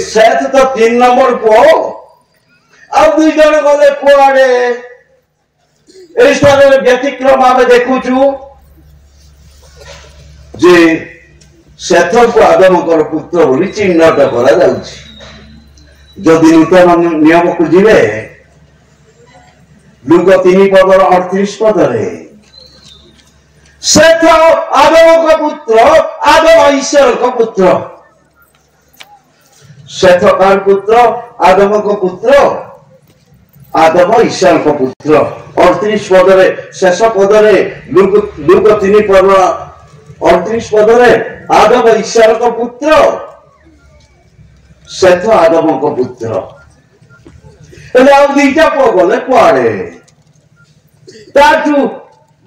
सेठ तो 3 नंबर पुओ अब 2 जन गले कुआडे ए स्थान व्यतिक्रम आमे देखुछु जे सेठ को आदमकर पुत्र बोली चिन्हट करा जाउछि जदि नूतन नियम को जीवे लुक 3 पदर 38 पदरे सेठ आदम का पुत्र आदम ईश्वर का पुत्र सेठ कार पुत्र आदम का पुत्र आदम ईश्वर का पुत्र 38 पदरे शेष पदरे लुक 3 पद 38 पदरे आदम ईश्वर का पुत्र सेठ आदम का पुत्र दीटा पुओ गले कुआडे ताठू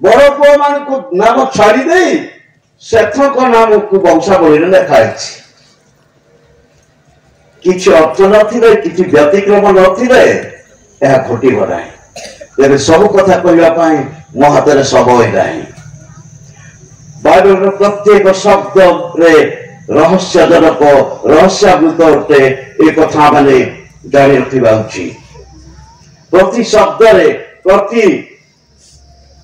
बड़ पुओ मान को नाम छाड़ी दे सेठ को नाम को वंशावली लिखा किसी अर्थ नथिले किसी व्यतिक्रम नथिले यह घटी बनाए तेरे सब कथा कहवाई मो हाथ में समय नहीं बाइबल प्रत्येक शब्द रे रहस्यजनक रहस्यावृत अटे ये कथा माने जानी रखा उचित प्रति शब्द रे प्रति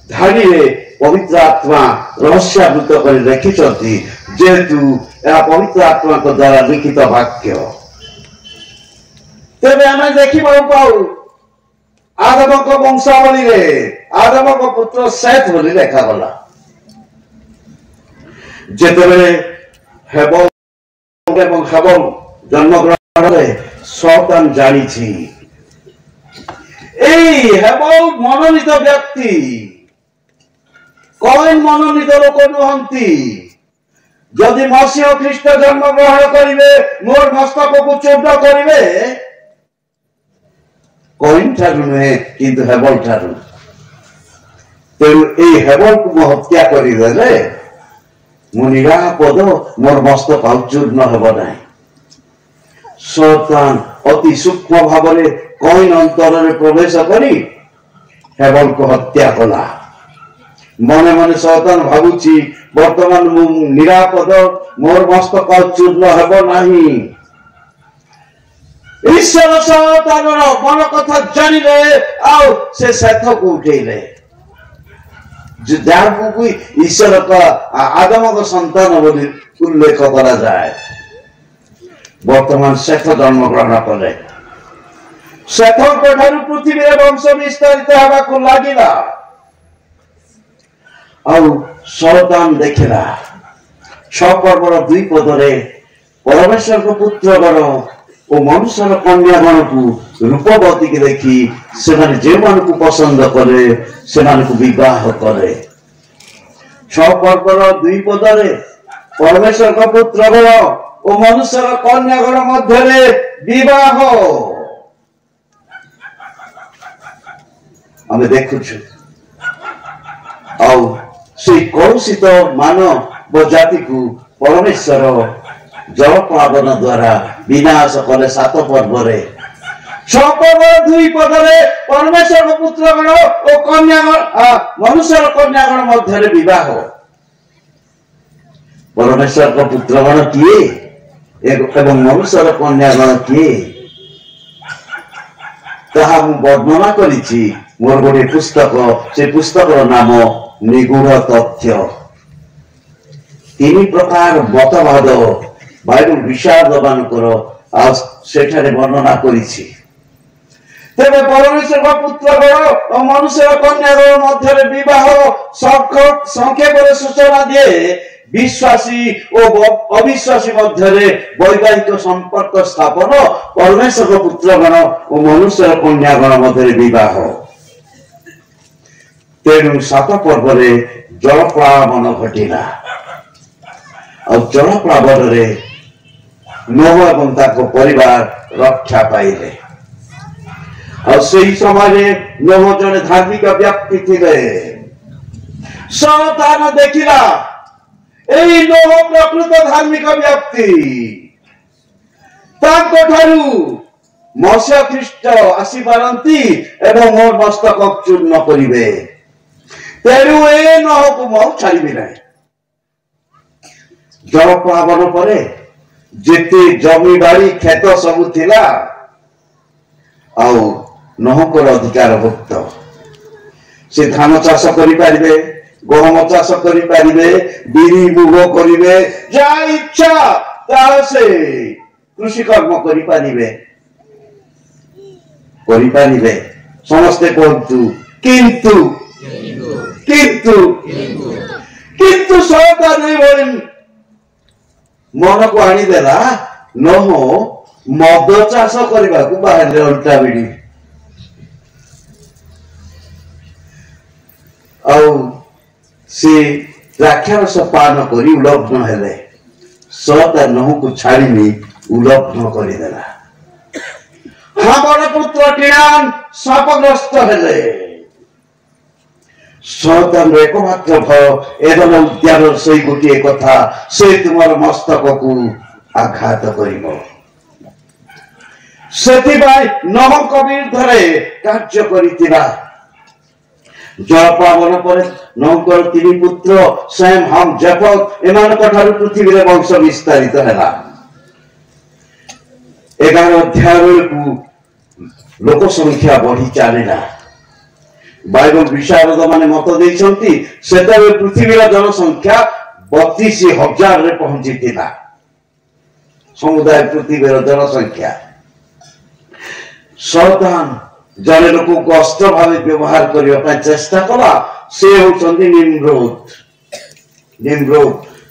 धाड़ी रे पवित्र आत्मा रहस्यावृत कर लिखिं जेहेतु यह पवित्र आत्मा को द्वारा लिखित वाक्य तेरे आम देखा पाऊ आदम को वंशावली रे आदम को पुत्र सेठ बोली लेखा गला जेतेबेले हेबल एवं हेबल जन्मग्रहण रे शैतान जानी हेबल मनोनीत व्यक्ति कौन मनोनीत लोक नुहंती जदि मसीह ख्रीष्ट जन्मग्रहण करिवे मोर मस्तक को चूर्ण करिवे कौन ठारू नुहे किंतु हेबल ठारू तेणु ए हेबल को मो हत्या करदेले मो निरापद मोर मस्तक चूर्ण हेब ना शैतान अति सूक्ष्म भाव में कौन अंतर में प्रवेश करी हेबल को हत्या कला मने मने शैतान भावुची वर्तमान मु निरापद मोर मस्तक चूर्ण हेब नाही ईश्वर शैतान मन कथा जानिले आउ से सेठ को उठेले को ईश्वर का आदम का संतान बोली उल्लेख करा जाए वर्तमान सेठ जन्म ग्रहण कले सेठ पृथ्वी वंश विस्तारित होगा लगिला शैतान देखला 6 पर्वर 2 पदरे परमेश्वर को पुत्र गण और मनुष्य कन्यागण को रूपवती के देखी से जो मान को पसंद करे से विवाह करे 6 पर्वर 2 पदरे परमेश्वर का पुत्र गण और मनुष्य कन्यागण मध्य विवाह आम देखु कलुषित मानव जाति को परमेश्वर जलप्लावन द्वारा विनाश कले 7 पर्व 6 पर्व 2 पदरे परमेश्वर पुत्र गण और कन्यागण मनुष्य कन्यागण मध्य विवाह परमेश्वर का पुत्र गण किए एवं मनुष्य कन्यागण किए ताहा मु वर्णना करिछि मोर गोटे पुस्तक से पुस्तक नाम निगूढ़ तथ्य 3 प्रकार मतवाद बाइबल विशारद मानकर सेठारे वर्णना करिछि तेरे परमेश्वर का पुत्र गण और मनुष्य कन्यागण मध्य विवाह संक्षेप सूचना दिए विश्वासी और अविश्वासी मध्य वैवाहिक संपर्क स्थापन परमेश्वर का पुत्र गण और मनुष्य कन्यागण मध्य विवाह तेणु 7 पर्व जलप्लावन घटिला और जलप्लावन नोह एवं परिवार रक्षा पाइले और सही समय नोह जड़े धार्मिक व्यक्ति थे शैतान देखिला नोह प्रकृत धार्मिक व्यक्ति मसीह ख्रीष्ट आसी पारती एवं मोर मस्तक चूर्ण करिवे तेणु ए नोह को मो छाड़बी ना जलप्लावन पर जेते जमी बाड़ी खेत सब थिला आउ नहकर अधिकार भुक्त से धान चाष करि पारिबे गहम चाष करि पारिबे बिरी मुग करिवे जा इच्छा ता से कृषि कर्म करि पारिबे समस्ते कहतु किंतु किंतु किंतु सरकार नहीं बोली मन को आनी देला नह मद चाष करने को बाहर उल्टा बिड़ी से द्राक्षारस पान करी उलग्न हेले सरकार नह को छाड़ी उलग्न करदेला हमर पुत्र टीणान शापग्रस्त हेले सरकार एकमात्र भय एदम उद्यान से गोटे कथा से तुम मस्तक को आघात कर नहक विरुद्ध कार्य कर जल पावन पर नहकर तीन पुत्र सैम हम जफत एमान पृथ्वी रे वंश विस्तारित है 11 अध्याय को लोक संख्या बढ़ी चलला बाइबल विशारद माने मत देइछंती सेतबे पृथ्वीर जनसंख्या 32,000 रे पहुंची थिला समुदाय पृथ्वीर जनसंख्या शैतान जने लोक को अस्त्र भावे व्यवहार करबा पय चेष्टा कला से होचंती निम्रोद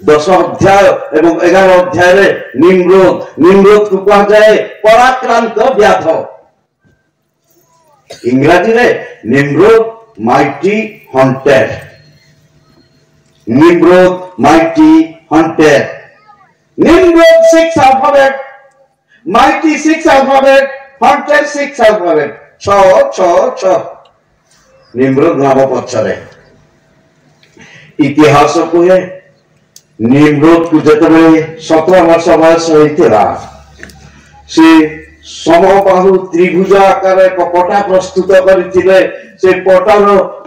10 अध्याय एवं 11 अध्याय रे निम्रोद को कहा जाए पराक्रांत व्याध इंग्रजी रे Nimrod mighty hunted Nimrod 6 alphabet mighty 6 alphabet hunted 6 alphabet 6 Nimrod नाम पछरे इतिहास को है निम्रोद को जतबे 17 वर्ष बयस होइतिला से समबाहु त्रिभुज आकार एक पटा प्रस्तुत करथिले से पटार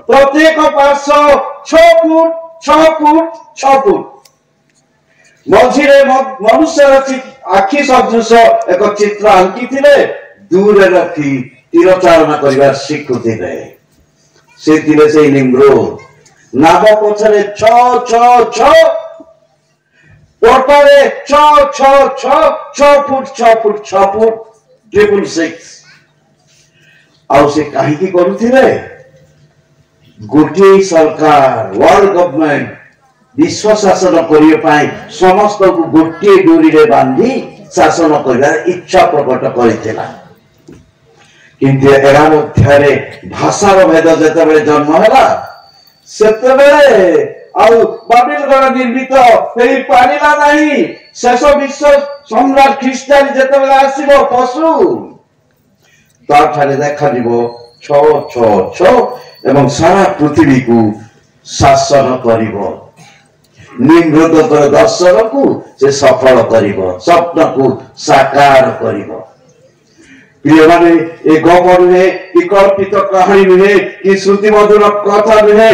प्रत्येक पार्श्व 6 फुट मझिरे मनुष्य आखि सदृश एक चित्र आंकी थिले दूर रखी तीर चालना करिवार शिखुथिले से निम्रोद नाम पछरे 6 पटारे 6 फुट 666 आउ से कहीं करुथिले गोटे सरकार वर्ल्ड गवर्नमेंट विश्व शासन करने पाई समस्त को गोटे डोरी रे बांधी शासन कर इच्छा प्रकट करथिला किंतु 11 अध्याय भाषार भेद जेतेबेले जन्म हैला सेतेबेले आउ बाबिलगढ़ निर्मित हेई पारिला नहीं शेष विश्व सम्राट ख्रीष्टान जेतेबेले आसीबो पशु ताठारे देखा दिबो 6 एवं सारा पृथ्वी को शासन करिबो निम्रोदकर दर्शन को से सफल करिबो स्वप्न को साकार करिबो प्रिय माने ए गपर नुहे कि कल्पित कहानी नुहे कि श्रुति मधुर कथा नुहे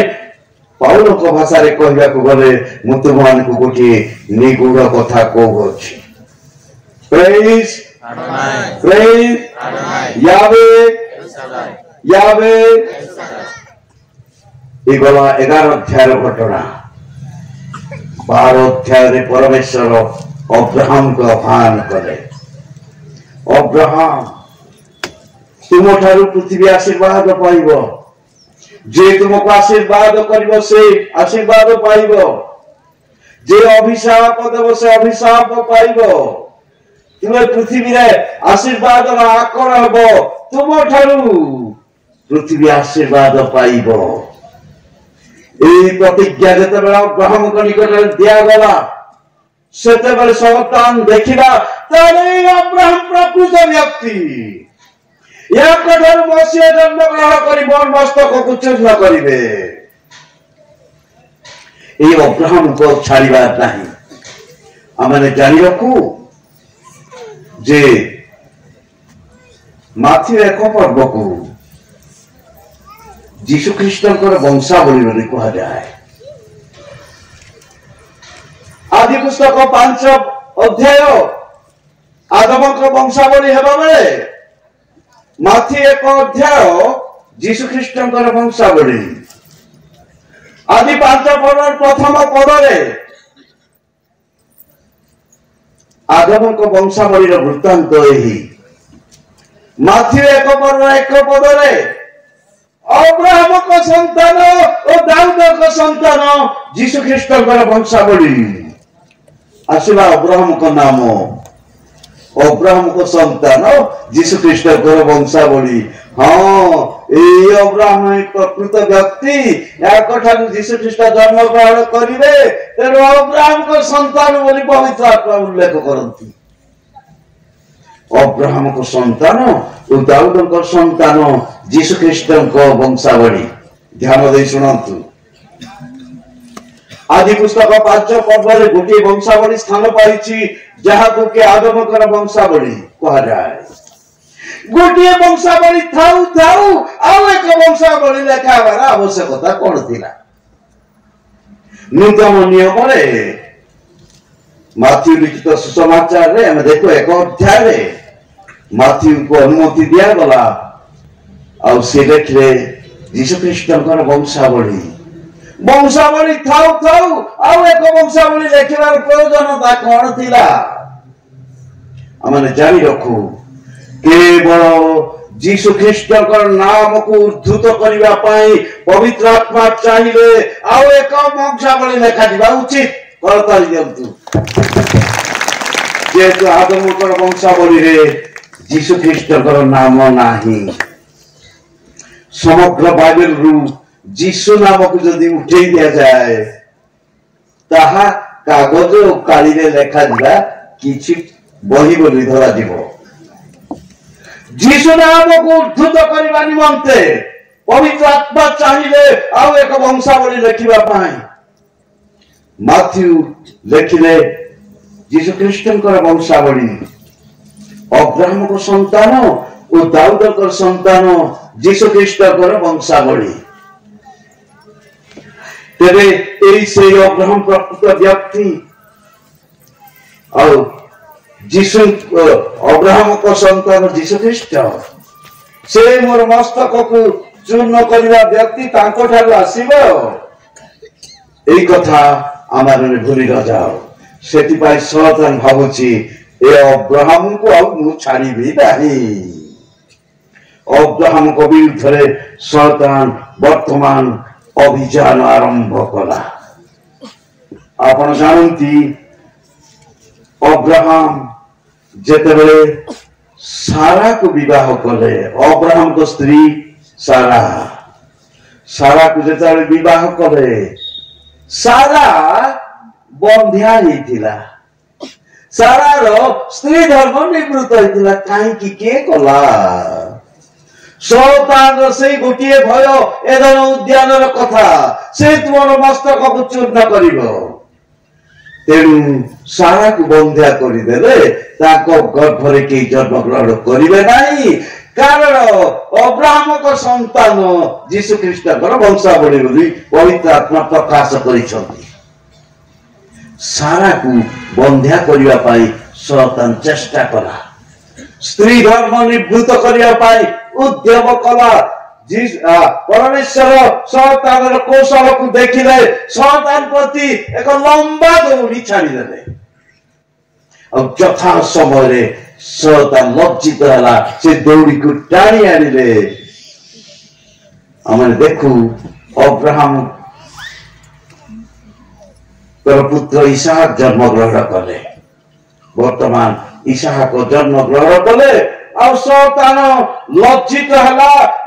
पौल को भाषा रे कहबा को गले मु तुमान को गोटे निगूढ़ कथा कहउछि प्रेज यावे ए गला 11 अध्याय घटना 12 अध्याय रे परमेश्वर अब्राहम को आह्वान करे अब्राहम तुम ठारू पृथ्वी आशीर्वाद पाइब जे तुमको आशीर्वाद करिब से आशीर्वाद पाइब जे अभिशाप देव से अभिशाप पाइब तुम पृथ्वी रे आशीर्वाद आकड़ हब तुम ठारू पृथ्वी आशीर्वाद पाइब ए प्रतिज्ञा जेतेबेले अब्राहम को निकट दिया गला सेतेबेले शैतान देखिला ताले अब्राहम प्रकृत व्यक्ति या कठोर मसीह जन्म ग्रहण करी मन मस्तक को चूर्ण करिवे ए अब्राहम को छाड़िबा नहीं आमने जानि रखू जे माथि एक पर्व को जीशु ख्रीष्टकर वंशावली बोली कहा जाए आदि पुस्तक 5 अध्याय आदमक वंशावली हेबा बेले माथि 1 अध्याय जीशु ख्रीष्टंकर वंशावली आदि 5 पदर प्रथम पदरे आदमक वंशावली वृत्तांत यही माथि 1 पदरे अब्राहम को संतान और दाऊद को संतान जीशु ख्रीष्टंकर वंशावली आसिला अब्राहम को नाम अब्राहम को संतान जीशु ख्रीष्टंकर वंशावली हाँ ये अब्राहम एक प्रकृत व्यक्ति जीशु ख्रीष्ट जन्म ग्रहण करेंगे तेणु अब्राहम को संतान बोली पवित्र आत्मा उल्लेख करती अब्राहम को संतान और दाऊद को संतान जीशु ख्रीष्ट वंशावली ध्यान दे शुणु आदि पुस्तक 5 पर्व गोटे वंशावली स्थान पाई जहाँ को के आदमकर वंशावली कह जाए गोटे वंशावली थाऊ थाऊ आउ एक वंशावली लेखाबार आवश्यकता कौन थिला नूतन नियम माथ्यू लिखित सुसमाचार रे हम देखो 1 अध्याय माथ्यू को अनुमति दिया गला और से देखले जीशु ख्रीष्टंकर वंशावली वंशावली थाऊ थाऊ आउ एक वंशावली लेखिबार प्रयोजनता कौन थिला हमने जानी रखू केवल जीशु ख्रीष्टंकर नाम को उद्धृत करबा पई पवित्र आत्मा चाहिए आउ एक वंशावली लेखा दिबा उचित करताली दियंतु जेतु आदमकर वंशावली रे जीशु ख्रीष्टंकर नाम नाही समग्र बाइबल रु जीशु नाम को जदि उठे दिया जाए ताहा कागज और काली रे लेखा दिबा किछि बही बोली धरा दिबो जीशु नाम को उद्धृत करबा निमंते पवित्र आत्मा चाहिए आउ एक वंशावली लेखिबा पाई माथ्यू लेखिले जीशु ख्रीष्टंकर वंशावली अब्राहम को संतान और दाऊद को संतान जीशु ख्रीष्टंकर वंशावली तेरे से अब्राहम प्रकृत व्यक्ति और जीशु अब्राहम को संतान जीशु ख्रीष्ट से मोर मस्तक को चूर्ण करवा व्यक्ति तांको ठारू आसीबो एई कथा आमारे भूली न जाओ सेति पाई शैतान भाबुची ए अब्राहम को अब मु छाड़ीबी नाही अब्राहम को विरुद्ध शैतान वर्तमान अभियान आरंभ कला आपण जानती अब्राहम जेतेबेले सारा को विवाह कले अब्राहम को स्त्री सारा सारा को जेतेबेले विवाह कले सारा बंध्या हिथिला सारा रो स्त्री धर्म निवृत्त हिथिला काहे कि के कला शैतान से गोटे भय एदन उद्यान कथा से तुम मस्तक को चूर्ण करिवो तेणु सारा को बंध्या करदेले गर्भ रे के जन्म ग्रहण करिवे नाही कारण अब्राहम को संतान जीशु ख्रीष्ट वंशावली बोली पवित्र आत्मा प्रकाश करिसंती सारा को बंध्या करिवा पाई शैतान चेष्टा कला स्त्री धर्म निवृत्त करिवा पाई उद्यम कला परमेश्वर शैतान कौशल को देखिले शैतान प्रति एक लंबा दौड़ी छाड़ीदे और यथा समय शैतान लज्जित है से दौड़ी को टाणी आनिले आम देखू अब्राहम पुत्र इसहाक जन्म ग्रहण कले वर्तमान इसहाक जन्म ग्रहण कले और शैतान लज्जित है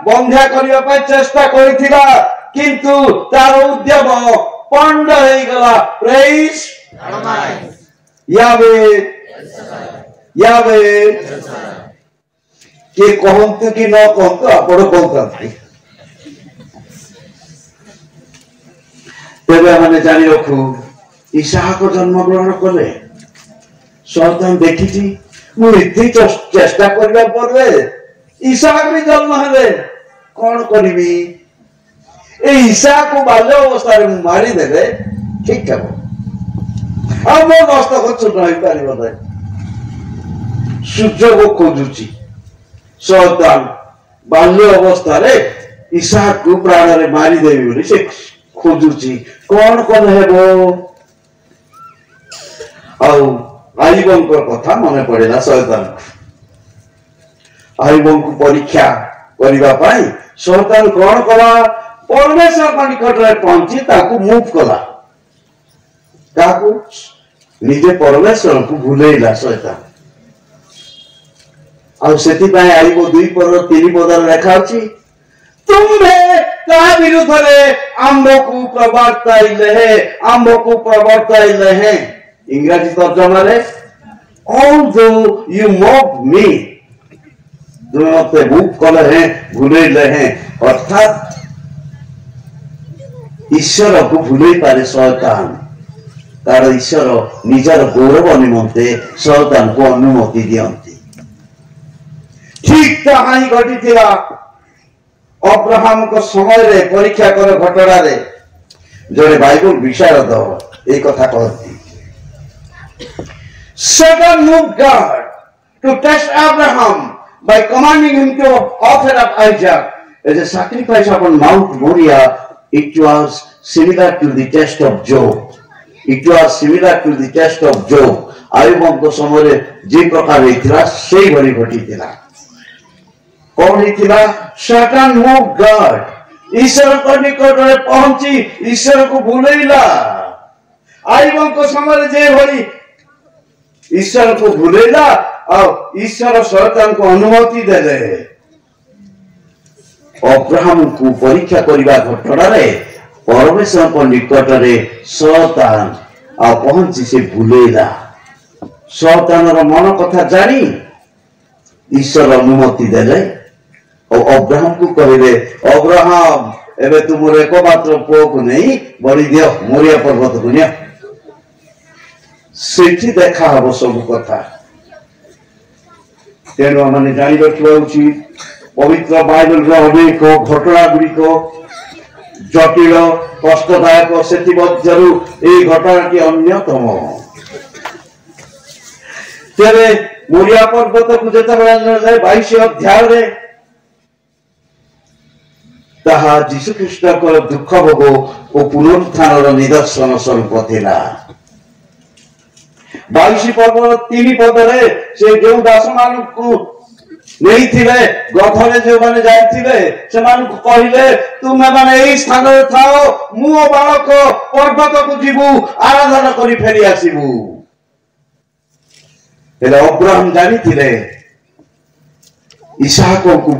बंध्या करने चेष्टा करिथिला किंतु तार उद्यम पंड हो गला प्रेज यावे यावे के कहंतु कि न कहंतु आपण कहंतु तेबे माने जानि रखू इसहाक जन्म ग्रहण कले शैतान देखिछि मुझे चेष्टा करबा पड़े ईसाक भी जन्म हेले कौन करी ईसा को बाल्य अवस्था मारी देले ठीक है मो मस्तक चूर्ण हो पार ସୁଯୋଗ ଖୋଜୁଛି। ଶୟତାନ ବାଲ୍ୟ ଅବସ୍ଥାରେ ଇସାକକୁ ପ୍ରାଣରେ ମାରିଦେବି ବୋଲି ସେ ଖୋଜୁଛି। କଣ କଲେ ହେବ? ଆଉ ଆଇବଙ୍କ କଥା ମନେ ପଡିଲା ଶୟତାନକୁ। ଆଇବଙ୍କୁ ପରୀକ୍ଷା କରିବା ପାଇଁ ଶୟତାନ କଣ କଲା? ପରମେଶ୍ୱରଙ୍କ ନିକଟରେ ପହଞ୍ଚି ତାକୁ ମୁଭ କଲା। କାହାକୁ? ନିଜେ ପରମେଶ୍ୱରଙ୍କୁ ଭୁଲେଇଲା ଶୟତାନ। ଆଉ ସେଥିପାଇଁ ଆଇବ 2 ପଦ 3 ପଦରେ ଲେଖା ଅଛି, ତୁମ୍ଭେ କାହା ବିରୁଦ୍ଧରେ ଆମ୍ଭକୁ ପ୍ରବର୍ତ୍ତାଇଲେ ହେଁ। ଇଂରାଜୀ ତର୍ଜମାରେ although you mocked me, ତୁମେ ମତେ ମୁଭ କଲେ ହେଁ, ଭୁଲେଇଲେ ହେଁ। ଅର୍ଥାତ୍ ଈଶ୍ୱରକୁ ଭୁଲେଇ ପାରେ ଶୟତାନ। ତାର ଈଶ୍ୱର ନିଜର ଗୌରବ ନିମନ୍ତେ ଶୟତାନକୁ ଅନୁମତି ଦିଅନ୍ତି। ଠିକ ତାହା ହିଁ ଘଟିଥିଲା ଅବ୍ରାହମଙ୍କ ସମୟରେ। ପରୀକ୍ଷା କର ଘଟଣାରେ ଜଣେ ବାଇବଲ ବିଶାରଦ এই କଥା କହନ୍ତି, Satan moved God to test Abraham by commanding him to offer up Isaac as a sacrifice upon Mount Moriah. It was similar to the test of Job. ଆୟୁବଙ୍କ ସମୟରେ ଯେ ପ୍ରକାର ହେଇଥିଲା ସେଇଭଳି ଘଟିଥିଲା। କଣ ହେଇଥିଲା? Satan moved God, ଈଶ୍ୱରଙ୍କ ନିକଟରେ ପହଞ୍ଚି ଈଶ୍ୱରକୁ ଭୁଲେଇଲା। ଆୟୁବଙ୍କ ସମୟରେ ଯେଭଳି ଈଶ୍ୱରକୁ ଭୁଲେଇଲା, ଆଉ ଈଶ୍ୱର ଶୟତାନଙ୍କୁ ଅନୁମତି ଦେଲେ। ଅବ୍ରାହମଙ୍କୁ ପରୀକ୍ଷା କରିବା ଘଟଣାରେ ପରମେଶ୍ୱରଙ୍କ ନିକଟରେ ଶୟତାନ ଆଉ ପହଞ୍ଚି ସେ ଭୁଲେଇଲା। ଶୟତାନର ମନ କଥା ଜାଣି ଈଶ୍ୱର ଅନୁମତି ଦେଲେ ଆଉ ଅବ୍ରାହମକୁ କହିଲେ, ଅବ୍ରାହମ ଏବେ ତୁମର ଏକମାତ୍ର ପୁଅକୁ ନେଇ ବଳି ଦିଅ, ମୋରିଆ ପର୍ବତକୁ ନିଅ, ସେଠି ଦେଖା ହବ ସବୁ କଥା। ତେଣୁ ଆମେ ଜାଣି ରଖିବା ଉଚିତ, ପବିତ୍ର ବାଇବଲର ଅନେକ ଘଟଣା ଗୁଡ଼ିକ ଜଟିଳ କଷ୍ଟଦାୟକ, ସେଥିମଧ୍ୟରୁ ଏହି ଘଟଣାଟି ଅନ୍ୟତମ। ତେବେ ମୋରିଆ ପର୍ବତକୁ ଯେତେବେଳେ 22 ଅଧ୍ୟାୟରେ ତାହା ଯୀଶୁଖ୍ରୀଷ୍ଟଙ୍କର ଦୁଃଖ ଭୋଗ ଓ ପୁନରୁତ୍ଥାନର ନିଦର୍ଶନ ସ୍ୱରୂପ ଥିଲା। 22 ପର୍ବର 3 ପଦରେ ସେ ଯେଉଁ ଦାସମାନଙ୍କୁ ନେଇଥିଲେ, ଗଧରେ ଯେଉଁମାନେ ଯାଇଥିଲେ ସେମାନଙ୍କୁ କହିଲେ, ତୁମେମାନେ ଏଇ ସ୍ଥାନରେ ଥାଅ, ମୁଁ ଓ ବାଳକ ପର୍ବତକୁ ଯିବୁ, ଆରାଧନା କରି ଫେରି ଆସିବୁ। ହେଲେ ଅବ୍ରାହମ ଜାଣିଥିଲେ ଇସାକଙ୍କୁ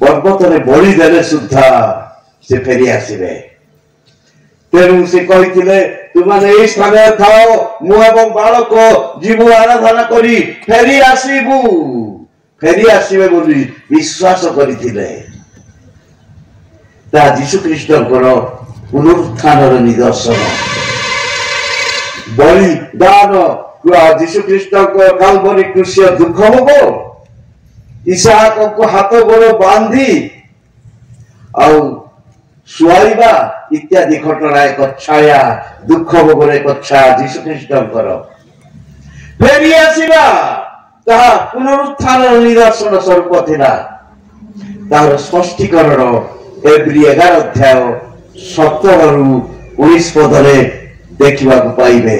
ପର୍ବତରେ ବଳି ଦେଲେ ସୁଦ୍ଧା ସେ ଫେରି ଆସିବେ। ତେଣୁ ସେ କହିଥିଲେ, ତୁମମାନେ ଏଇ ସ୍ଥାନରେ ଥାଅ, ମୁଁ ଏବଂ ବାଳକ ଯିବୁ, ଆରାଧନା କରି ଫେରି ଆସିବୁ। ଫେରି ଆସିବେ ବୋଲି ବିଶ୍ୱାସ କରିଥିଲେ। ତାହା ଯୀଶୁଖ୍ରୀଷ୍ଟଙ୍କର ପୁନରୁତ୍ଥାନର ନିଦର୍ଶନ। ବଳିଦାନ ଯୀଶୁଖ୍ରୀଷ୍ଟଙ୍କ କାଲବରୀ କ୍ରୁଶୀୟ ଦୁଃଖ ଭୋଗ, ଇସାକଙ୍କୁ ହାତ ଗୋଡ଼ ବାନ୍ଧି ଆଉ ଶୁଆଇବା ଇତ୍ୟାଦି ଘଟଣା ଏକ ଛାୟା, ଦୁଃଖ ଭୋଗର ଏକ ଛାୟା ଯୀଶୁଖ୍ରୀଷ୍ଟଙ୍କର। ଫେରି ଆସିବା ତାହା ପୁନରୁତ୍ଥାନର ନିଦର୍ଶନ ସ୍ୱରୂପ ଥିଲା। ତାହାର ସ୍ପଷ୍ଟୀକରଣ ଏବ୍ରୀ 11 ଅଧ୍ୟାୟ 17ରୁ 19 ପଦରେ ଦେଖିବାକୁ ପାଇବେ।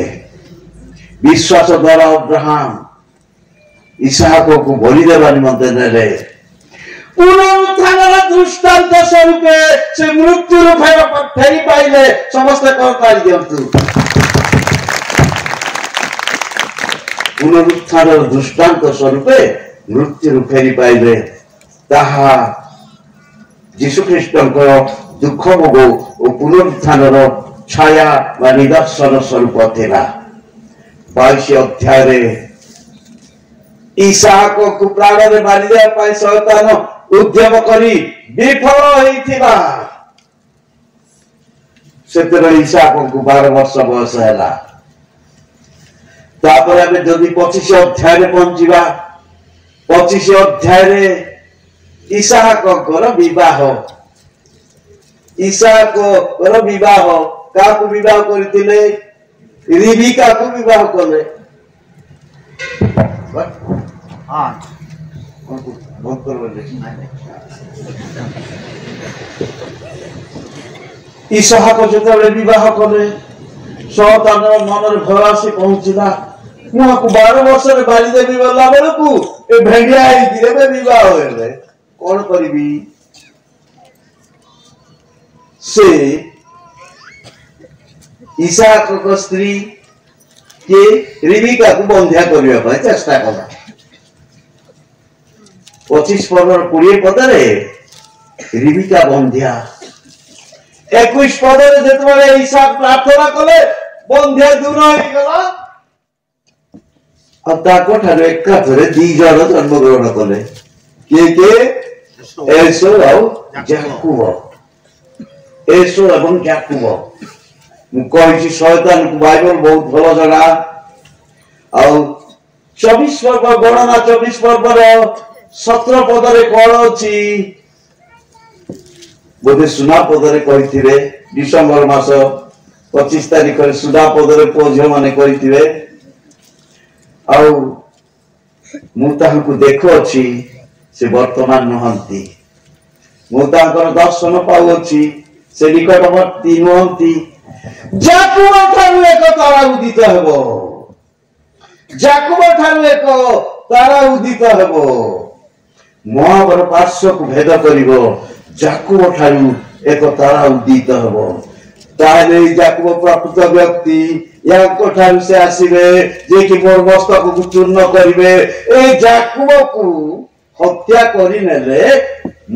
ବିଶ୍ୱାସ ଦ୍ୱାରା ଅବ୍ରାହମ ଇସାକକୁ ବଳି ଦେବା ନିମନ୍ତେ ନେଲେ। ପୁନରୁତ୍ଥାନର ଦୃଷ୍ଟାନ୍ତ ସ୍ୱରୂପେ ସେ ମୃତ୍ୟୁରୁ ଫେରି ପାଇଲେ। ସମସ୍ତେ କରତାଳି ଦିଅନ୍ତୁ। ପୁନରୁତ୍ଥାନର ଦୃଷ୍ଟାନ୍ତ ସ୍ୱରୂପେ ମୃତ୍ୟୁରୁ ଫେରି ପାଇଲେ। ତାହା ଯୀଶୁଖ୍ରୀଷ୍ଟଙ୍କର ଦୁଃଖ ଭୋଗ ଓ ପୁନରୁତ୍ଥାନର ଛାୟା ବା ନିଦର୍ଶନ ସ୍ୱରୂପ ଥିଲା। 22 ଅଧ୍ୟାୟରେ ଇସାକକୁ ପ୍ରାଣରେ ମାରିଦେବା ପାଇଁ ଶୟତାନ ଉଦ୍ୟମ କରି ବିଫଳ ହେଇଥିବା, ସେତେବେଳେ ଇସାକଙ୍କୁ 12 ବର୍ଷ ବୟସ ହେଲା। ତାପରେ ଆମେ ଯଦି 25 ଅଧ୍ୟାୟରେ ପହଞ୍ଚିବା, 25 ଅଧ୍ୟାୟରେ ଇସାକଙ୍କର ବିବାହ। ଇସାକଙ୍କର ବିବାହ କାହାକୁ ବିବାହ କରିଥିଲେ? ରିବିକାକୁ ବିବାହ କଲେ। हाँ बहुत करबे इसहाक जेतबेले विवाह कले सतानर मनर भय आसी पहुंचला मुआ को 12 वर्ष रे बाली देवी गला बेलकू ए भेंडिया आई दिले विवाह होले कोन करबी से इसहाक को स्त्री के रिबिका को बंध्या करिया पय चेष्टा कला 25 पदर 20 पदरे रिबिका बंध्या 21 पदरे जेतबेले इसहाक प्रार्थना कले बंध्या दूर होई गला अब ताको ठारे एकाथरे दी जण जन्म ग्रहण कले के एसो और याकूब एसो एवं याकूब मु कहि शैतान को बाइबल बहुत भलो जणा और 24 पर्व गणना 24 पर्व रो 17 पदरे कोन अछि बोधे सुना पदरे कहिथिबे डिसेंबर मास 25 तारिख रे सुना पदरे पोझ माने कहिथिबे आ मु ताहां को देखो अछि से वर्तमान नहंती मु ताहां दर्शन पाउ अछि से निकटवर्ती नहंती याकूब ठारू एक तारा उदित हेबो याकूब ठारू एक तारा उदित हेबो महावर पार्श्व को भेद करिवो याकूब ठारू एक तारा उदित हेबो ताले याकूब प्रकृत व्यक्ति याको ठारू से आसीबे जे कि मोर मस्तक को चूर्ण करिवे ए याकूब को हत्या करि नेले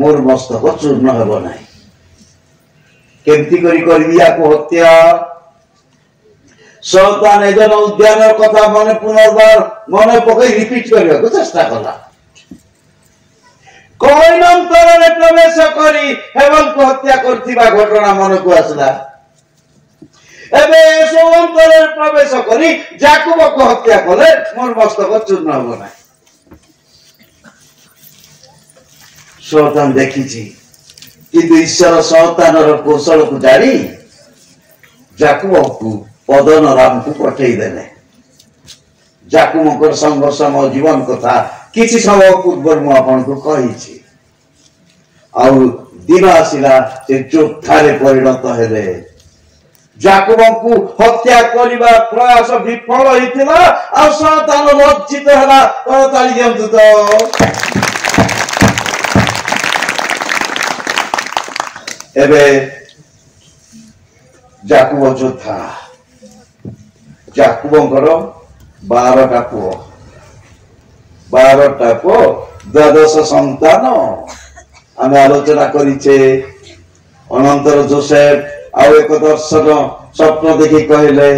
मोर मस्तक चूर्ण हेबो नाही केमती करी याको हत्या शैतान एजन उद्यान कथा मने पुनर्बार मने पकई रिपीट करिया को चेष्टा कला कोइनंतर रे प्रवेश करी हेवन को हत्या करथिबा घटना मन को आसला एबे सोवंतर रे प्रवेश करी याकूब को हत्या कले मोर मस्तक चूर्ण हो ना शैतान देखिछि कि ईश्वर शैतानर कौशल को जानी याकूब को पदन राम को पठेई देले याकूब संघर्षमय जीवन कथा किछि समय पूर्व मु आपन को कहिछि आ दिन आसिला से चोथारे परिणत हेले याकूब को हत्या करिबा प्रयास विफल होइतिला आ शैतान लज्जित हला ताली दियंतु तो एबे याकूब जोथा याकूबंकर 12टा पुओ 12टा पुओ 12 संतान आमे आलोचना करिचे अनंतर जोसेफ आउ एक दर्शन स्वप्न देखि कहले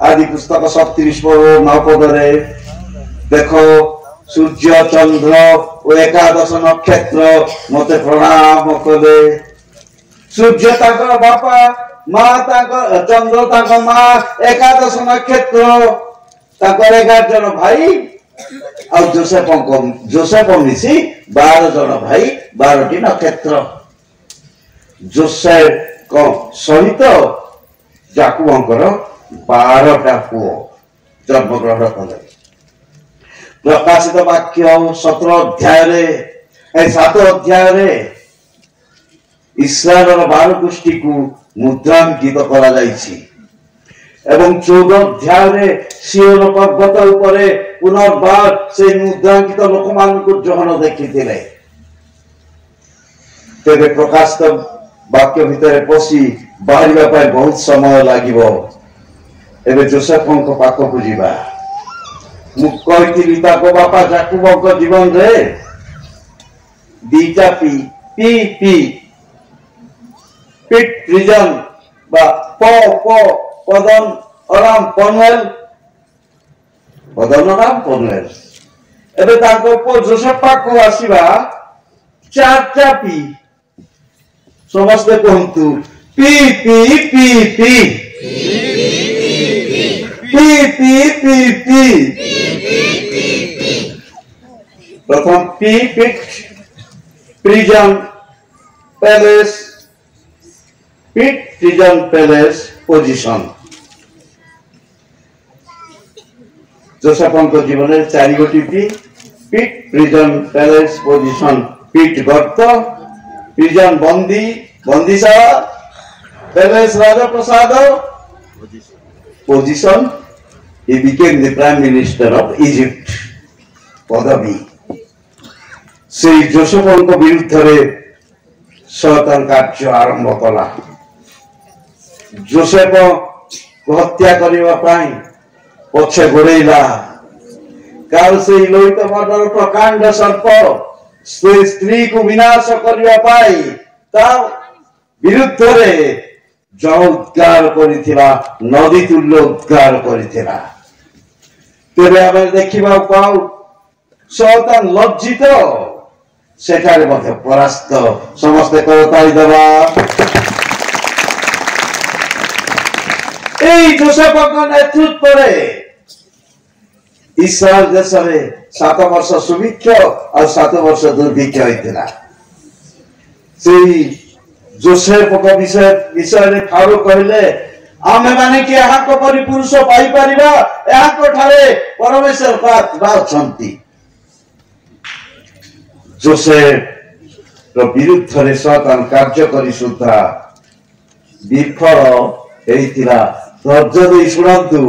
आदि पुस्तक 37 पर्व 9 पदरे देखो सूर्य चंद्र और 11 नक्षत्र मते प्रणाम कले सूर्य ताकर बापा मां ताकर चंद्र ताकर मां 11 नक्षत्र ताकर 11 जन भाई और जोसेफ मिसी 12 जन भाई 12 टी नक्षत्र जोसेफ को सहित याकूबंकर 12टा पुओ जन्म ग्रहण कले प्रकाशित वाक्य 17 अध्याय रे 7 अध्याय रे इस्राएल 12 गोष्ठी को मुद्रांकित करा जायछि एवं 14 अध्याय रे सियोन पर्वत उपरे पुनर्बार से मुद्रांकित लोकमान को जहन देखिथिले तेबे प्रकाशित वाक्य भितरे पसी बाहरिबा पाए बहुत समय लागिबो एबे जोसेफଙ୍କ पाख को जीवा मु कहिथिली ताको बापा याकूबଙ୍କ जीवन रे दीटा पी पिट प्रिजन बा पदन अराम पनुएल एबे ताको पो जोसेफ पाको आसीबा 4टा पी समस्त कहंतु पी प्रथम पी पिट प्रिजन पैलेस पिट प्रिजन पैलेस पोजीशन जोसेफଙ୍କ जीवन 4 गोटी P pit prison palace position pit garta prison bandishala palace Raja Prasad position. He became the Prime Minister of Egypt. পদবী সেই জোসেফଙ୍କ বিরুদ্ধে শয়তান কার্য আরম্ভ কলা। জোসেফ হত্যা କରିବା ପାଇଁ ପଛେ ଗୋଡ଼େଇଲା। କାରଣ ସେଇ ଲୋହିତ ମର୍ଦ୍ଦର ପ୍ରକାଣ୍ଡ ସର୍ପ ସେ ସ୍ତ୍ରୀକୁ ବିନାଶ କରିବା ପାଇଁ ତା ବିରୁଦ୍ଧରେ ଜଳ ଉଦ୍ଗାର କରିଥିଲା, ନଦୀ ତୁଲ୍ୟ ଉଦ୍ଗାର କରିଥିଲା। ତେବେ ଆମେ ଦେଖିବାକୁ ପାଉ শয়তান লজ্জিত, সেখানে মধ্যে পরাস্ত। সমস্তে করতালি দেওয়া। এই জোসেফଙ୍କ নেতৃত্ବରେ ইসরায়েল দেশରେ 7 ବର୍ଷ ସୁଭିକ୍ଷ ଆଉ 7 ବର୍ଷ ଦୁର୍ଭିକ୍ଷ ହୋଇଥିଲା। ସେଇ ଜୋସେଫଙ୍କ ବିଷୟରେ ଫାରୋ କହିଲେ, ଆମେମାନେ କି ଏହାଙ୍କ ପରି ପୁରୁଷ ପାଇପାରିବା? ଏହାଙ୍କ ଠାରେ ପରମେଶ୍ୱରଙ୍କ ଆତ୍ମା ଅଛନ୍ତି। ଜୋସେଫର ବିରୁଦ୍ଧରେ ଶୟତାନ କାର୍ଯ୍ୟ କରି ସୁଦ୍ଧା ବିଫଳ ହେଇଥିଲା। ଧୈର୍ଯ୍ୟ ଦେଇ ଶୁଣନ୍ତୁ,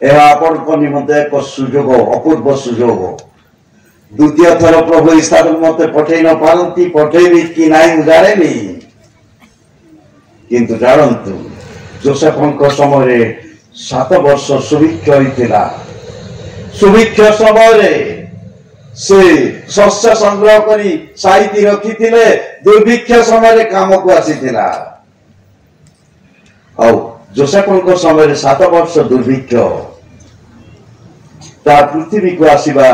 ଏହା ଆପଣଙ୍କ ନିମନ୍ତେ ଏକ ସୁଯୋଗ, ଅପୂର୍ବ ସୁଯୋଗ। ଦ୍ୱିତୀୟ ଥର ପ୍ରଭୁ ଏହି ସ୍ଥାନକୁ ମତେ ପଠେଇ ନ ପାରନ୍ତି, ପଠେଇବି କି ନାହିଁ ମୁଁ ଜାଣେନି, କିନ୍ତୁ ଜାଣନ୍ତୁ ଜୋସେଫଙ୍କ ସମୟରେ 7 ବର୍ଷ ସୁଭିକ୍ଷ ହୋଇଥିଲା। ସୁଭିକ୍ଷ ସମୟରେ ସେ ଶସ୍ୟ ସଂଗ୍ରହ କରି ସାଇତି ରଖିଥିଲେ, ଦୁର୍ଭିକ୍ଷ ସମୟରେ କାମକୁ ଆସିଥିଲା। ଆଉ ଜୋସେଫଙ୍କ ସମୟରେ 7 ବର୍ଷ ଦୁର୍ଭିକ୍ଷ, ତା ପୃଥିବୀକୁ ଆସିବା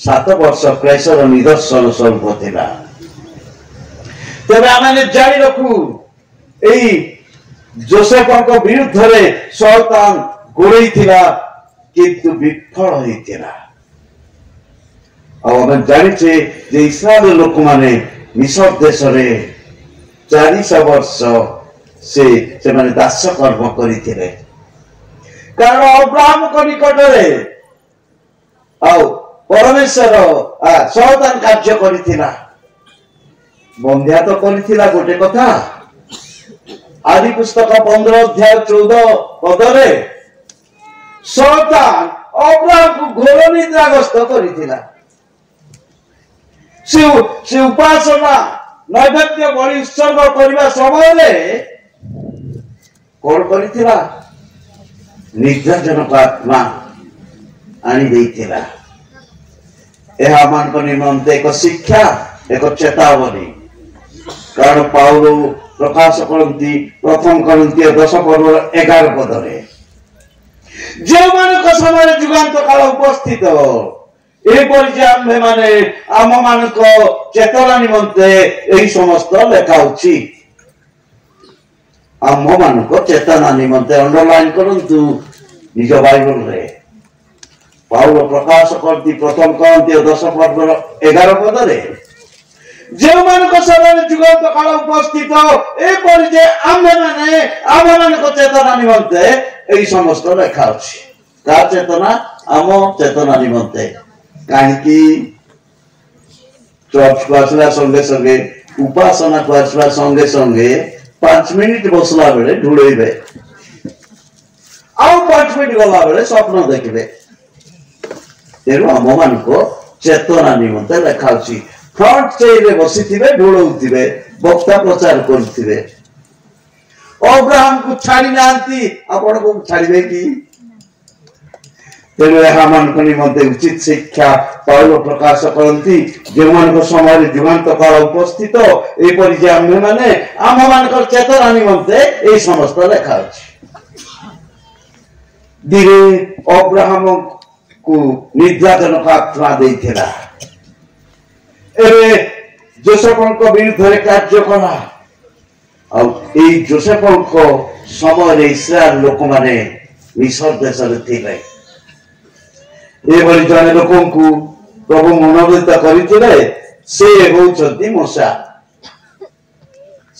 7 ବର୍ଷ କ୍ଲେଶର ନିଦର୍ଶନ ସ୍ୱରୂପ ଥିଲା। ତେବେ ଆମେ ଜାଣି ରଖୁ, ଏଇ ଜୋସେଫଙ୍କ ବିରୁଦ୍ଧରେ ଶୟତାନ ଗୋଡ଼େଇଥିଲା, କିନ୍ତୁ ବିଫଳ ହୋଇଥିଲା। ଆଉ ଆମେ ଜାଣିଛେ ଯେ ଇସ୍ରାଏଲ ଲୋକମାନେ ମିଶର ଦେଶରେ 400 ବର୍ଷ ସେମାନେ ଦାସ କର୍ମ କରିଥିଲେ। କାରଣ ଅବ୍ରାହ୍ମଙ୍କ ନିକଟରେ ଆଉ ପରମେଶ୍ୱର ଶୟତାନ କାର୍ଯ୍ୟ କରିଥିଲା। ବନ୍ଧ୍ୟା ତ କରିଥିଲା ଗୋଟେ କଥା। ଆଦି ପୁସ୍ତକ 15 ଅଧ୍ୟାୟ 14 ପଦରେ ଶୟତାନ ଅବ୍ରାହ୍ମଙ୍କୁ ଘୋର ନିଦ୍ରାଗ୍ରସ୍ତ କରିଥିଲା। ସେ ଉପାସନା ନୈବେଦ୍ୟ ବଳି ଉତ୍ସର୍ଗ କରିବା ସମୟରେ କଣ କରିଥିଲା? ନିଦ୍ରାଜନକ ଆତ୍ମା ଆଣି ଦେଇଥିଲା। ଏହା ଆମମାନଙ୍କ ନିମନ୍ତେ ଏକ ଶିକ୍ଷା, ଏକ ଚେତାବନୀ। କାରଣ ପାଉଲ ପ୍ରକାଶ କରନ୍ତି 1 Corinthians 10 ପର୍ବର 11 ପଦରେ, ଯେଉଁମାନଙ୍କ ସମୟରେ ଯୁଗାନ୍ତ କାଳ ଉପସ୍ଥିତ, ଏପରି ଯେ ଆମ୍ଭେମାନେ ଆମମାନଙ୍କ ଚେତନା ନିମନ୍ତେ ଏହି ସମସ୍ତ ଲେଖା ଅଛି। ଆମମାନଙ୍କ ଚେତନା ନିମନ୍ତେ ଅଣ୍ଡରଲାଇନ୍ କରନ୍ତୁ ନିଜ ବାଇବଲରେ। ପାଉଲ ପ୍ରକାଶ କରନ୍ତି 1 Corinthians 10 ପର୍ବର 11 ପଦରେ, ଯେଉଁମାନଙ୍କ ସମୟରେ ଯୁଗାନ୍ତ କାଳ ଉପସ୍ଥିତ, ଏପରି ଯେ ଆମ୍ଭେମାନେ ଆମମାନଙ୍କ ଚେତନା ନିମନ୍ତେ ଏହି ସମସ୍ତ ଲେଖା ଅଛି। କାହା ଚେତନା? ଆମ ଚେତନା ନିମନ୍ତେ। କାହିଁକି? ଚର୍ଚ୍ଚକୁ ଆସିଲା ସଙ୍ଗେ ସଙ୍ଗେ, ଉପାସନାକୁ ଆସିବା ସଙ୍ଗେ ସଙ୍ଗେ 5 ମିନିଟ୍ ବସିଲା ବେଳେ ଢୁଳେଇବେ, ଆଉ 5 ମିନିଟ୍ ଗଲା ବେଳେ ସ୍ୱପ୍ନ ଦେଖିବେ। ତେଣୁ ଆମମାନଙ୍କ ଚେତନା ନିମନ୍ତେ ଲେଖା ଅଛି। ଫ୍ରଣ୍ଟ ଚେୟାରରେ ବସିଥିବେ, ଢୁଳଉଥିବେ, ବକ୍ତା ପ୍ରଚାର କରୁଥିବେ। ଅବ୍ରାହ୍ମଙ୍କୁ ଛାଡ଼ି ନାହାନ୍ତି, ଆପଣଙ୍କୁ ଛାଡ଼ିବେ କି? ତେଣୁ ଏହା ମାନଙ୍କ ନିମନ୍ତେ ଉଚିତ ଶିକ୍ଷା ପାଉଲ ପ୍ରକାଶ କରନ୍ତି, ଯେଉଁମାନଙ୍କ ସମୟରେ ଯୁଗାନ୍ତ କାଳ ଉପସ୍ଥିତ, ଏପରି ଯେ ଆମ୍ଭେମାନେ ଆମମାନଙ୍କର ଚେତନା ନିମନ୍ତେ ଏହି ସମସ୍ତ ଲେଖା ଅଛି। ଦିନେ ଅବ୍ରାହ୍ମକୁ ନିଦ୍ରାଜନକ ଆତ୍ମା ଦେଇଥିଲା। ଏବେ ଜୋସେଫଙ୍କ ବିରୁଦ୍ଧରେ କାର୍ଯ୍ୟ କଲା। ଆଉ ଏଇ ଜୋସେଫଙ୍କ ସମୟରେ ଇସ୍ରାଏଲ ଲୋକମାନେ ମିଶର ଦେଶରେ ଥିଲେ। ଏଭଳି ଜଣେ ଲୋକଙ୍କୁ ପ୍ରଭୁ ମନୋନୀତ କରିଥିଲେ, ସେ ହେଉଛନ୍ତି ମୋଶା।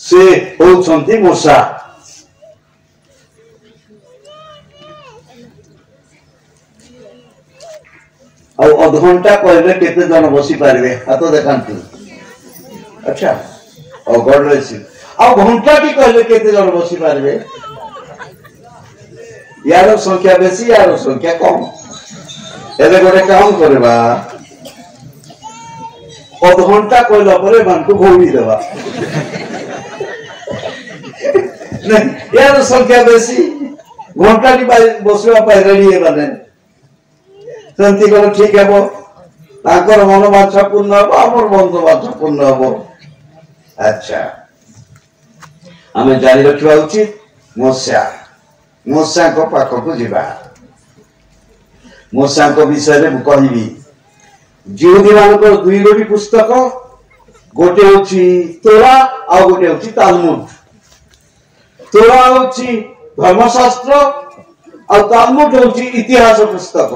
ସେ ହେଉଛନ୍ତି ମୋଶା। अध घंटा कहले केते जन बसी पारे हाथ देखांतु अच्छा गड घंटा टी कहले केते जन बसी पारे यार संख्या बेसी यार संख्या कम एबे गोटे काम करबा अध घंटा कहला परे मानकु भौरी देबा नहीं यार संख्या बेसी घंटा टी बसवा पाइ रेडी हेबाने सेंती को ठीक है वो ताकर मनोवांछा पूर्ण हो हमर मनोवांछा पूर्ण हो अच्छा हमें जारी रखिबा उचित मूसा को पाख को जीवा मूसा को विषय रे कहबी जिहुदी मानक दुई गोटी पुस्तक गोटे होची तोरा आ गोटे होची तालमुद तोरा होची धर्मशास्त्र आ तालमुद होची इतिहास पुस्तक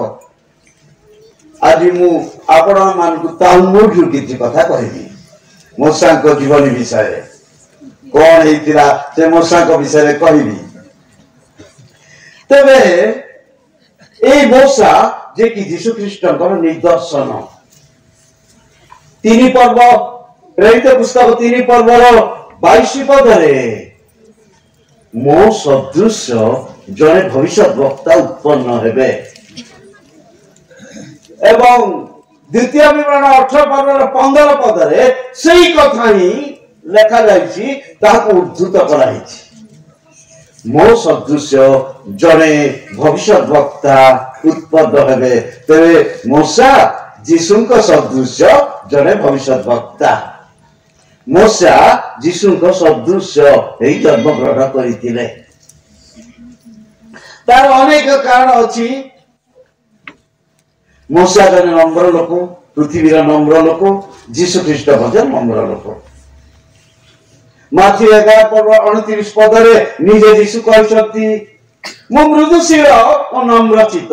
आज मु आपण मानकु तालमुद रु किछि कथा कहबी मूसा को जीवन विषय रे कोन हेतिला से मूसा को विषय रे कहबी तबे ए मूसा जे कि यीशु ख्रीष्टकर निदर्शन तीन पर्व प्रेरित पुस्तक 3 पर्वर 22 पदरे मो सदृश जने भविष्य वक्ता उत्पन्न हेबे एवं द्वितीय विवरण 18 पर्वर 15 पदरे सेही कथा ही लेखा जायछि ताको उद्धृत कराइछि मो सदृश जने भविष्य वक्ता उत्पन्न हेबे तेरे मूसा यीशुଙ୍କ सदृश जने भविष्य वक्ता मूसा यीशुଙ୍କ सदृश एही जन्म ग्रहण करिथिले तार अनेक कारण अछि मूसा जने नम्र लोक पृथ्वीर नम्र लोक यीशु ख्रीष्ट ମଧ୍ୟ नम्र लोक माथि 11 पर्व 29 पदरे निजे यीशु कहछथि मु मृदुशील और नम्र चित्त